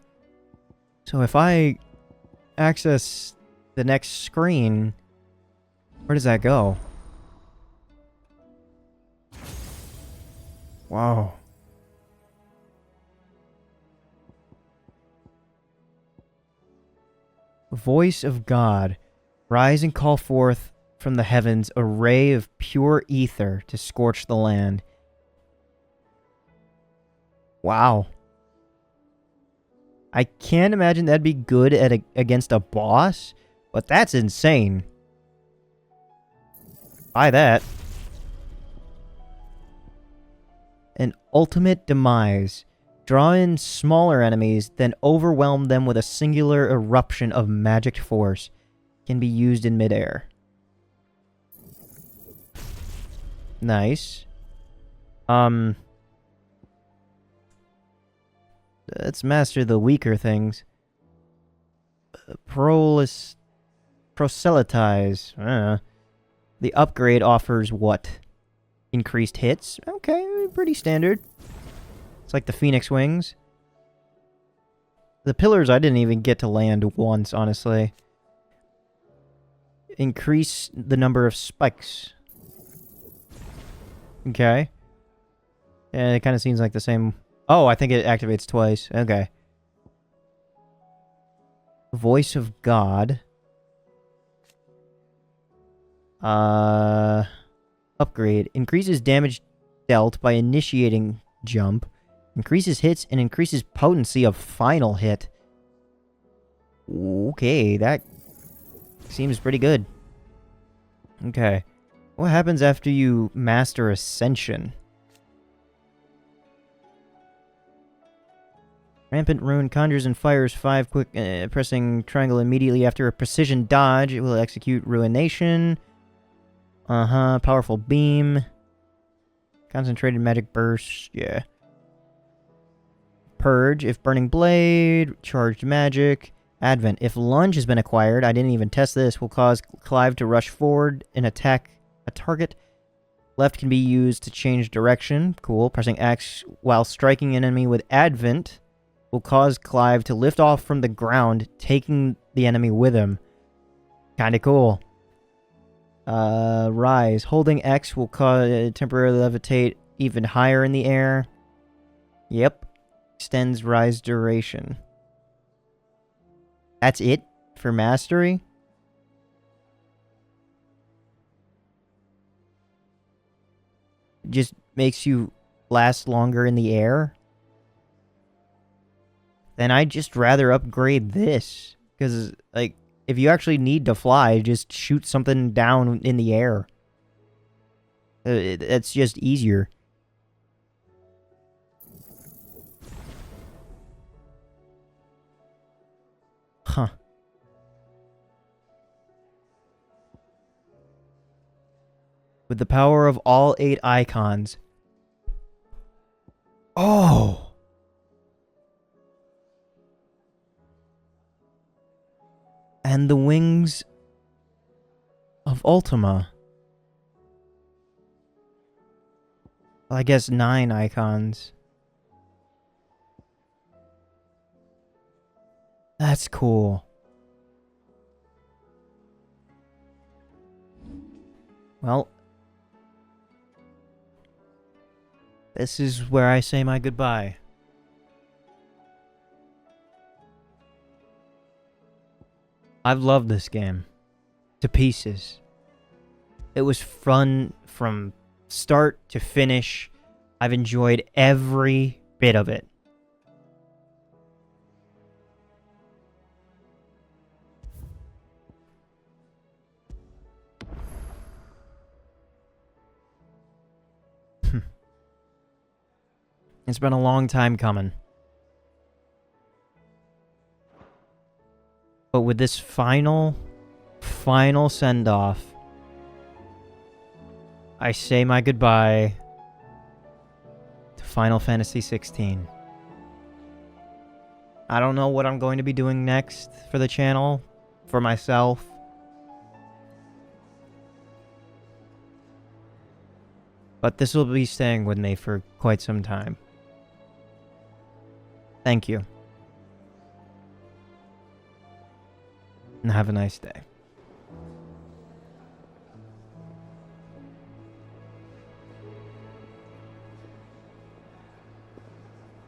So if I access the next screen, where does that go? Wow. Voice of God, rise and call forth from the heavens a ray of pure ether to scorch the land. Wow. I can't imagine that'd be good at against a boss, but that's insane. Buy that. An ultimate demise. Draw in smaller enemies, then overwhelm them with a singular eruption of magic force. Can be used in midair. Nice. Let's master the weaker things. Proselytize. The upgrade offers what? Increased hits? Okay, pretty standard. It's like the Phoenix Wings. The pillars I didn't even get to land once, honestly. Increase the number of spikes. Okay. And it kind of seems like the same... Oh, I think it activates twice. Okay. Voice of God. Upgrade. Increases damage dealt by initiating jump. Increases hits and increases potency of final hit. Okay, that seems pretty good. Okay. What happens after you master Ascension? Rampant Rune conjures and fires 5 quick... pressing triangle immediately after a precision dodge. It will execute Ruination. Powerful Beam. Concentrated Magic Burst. Yeah. Purge. If Burning Blade. Charged Magic. Advent. If Lunge has been acquired, I didn't even test this, will cause Clive to rush forward and attack a target. Left can be used to change direction. Cool. Pressing X while striking an enemy with Advent will cause Clive to lift off from the ground, taking the enemy with him. Kinda cool. Rise. Holding X will cause temporarily levitate even higher in the air. Yep. Extends rise duration. That's it for mastery? It just makes you last longer in the air? Then I'd just rather upgrade this. Because, like, if you actually need to fly, just shoot something down in the air. It's just easier. Huh. With the power of all 8 icons. Oh! And the wings of Ultima. Well, I guess 9 icons. That's cool. Well, this is where I say my goodbye. I've loved this game to pieces. It was fun from start to finish. I've enjoyed every bit of it. It's been a long time coming. But with this final send-off, I say my goodbye to Final Fantasy XVI. I don't know what I'm going to be doing next for the channel, for myself. But this will be staying with me for quite some time. Thank you. And have a nice day.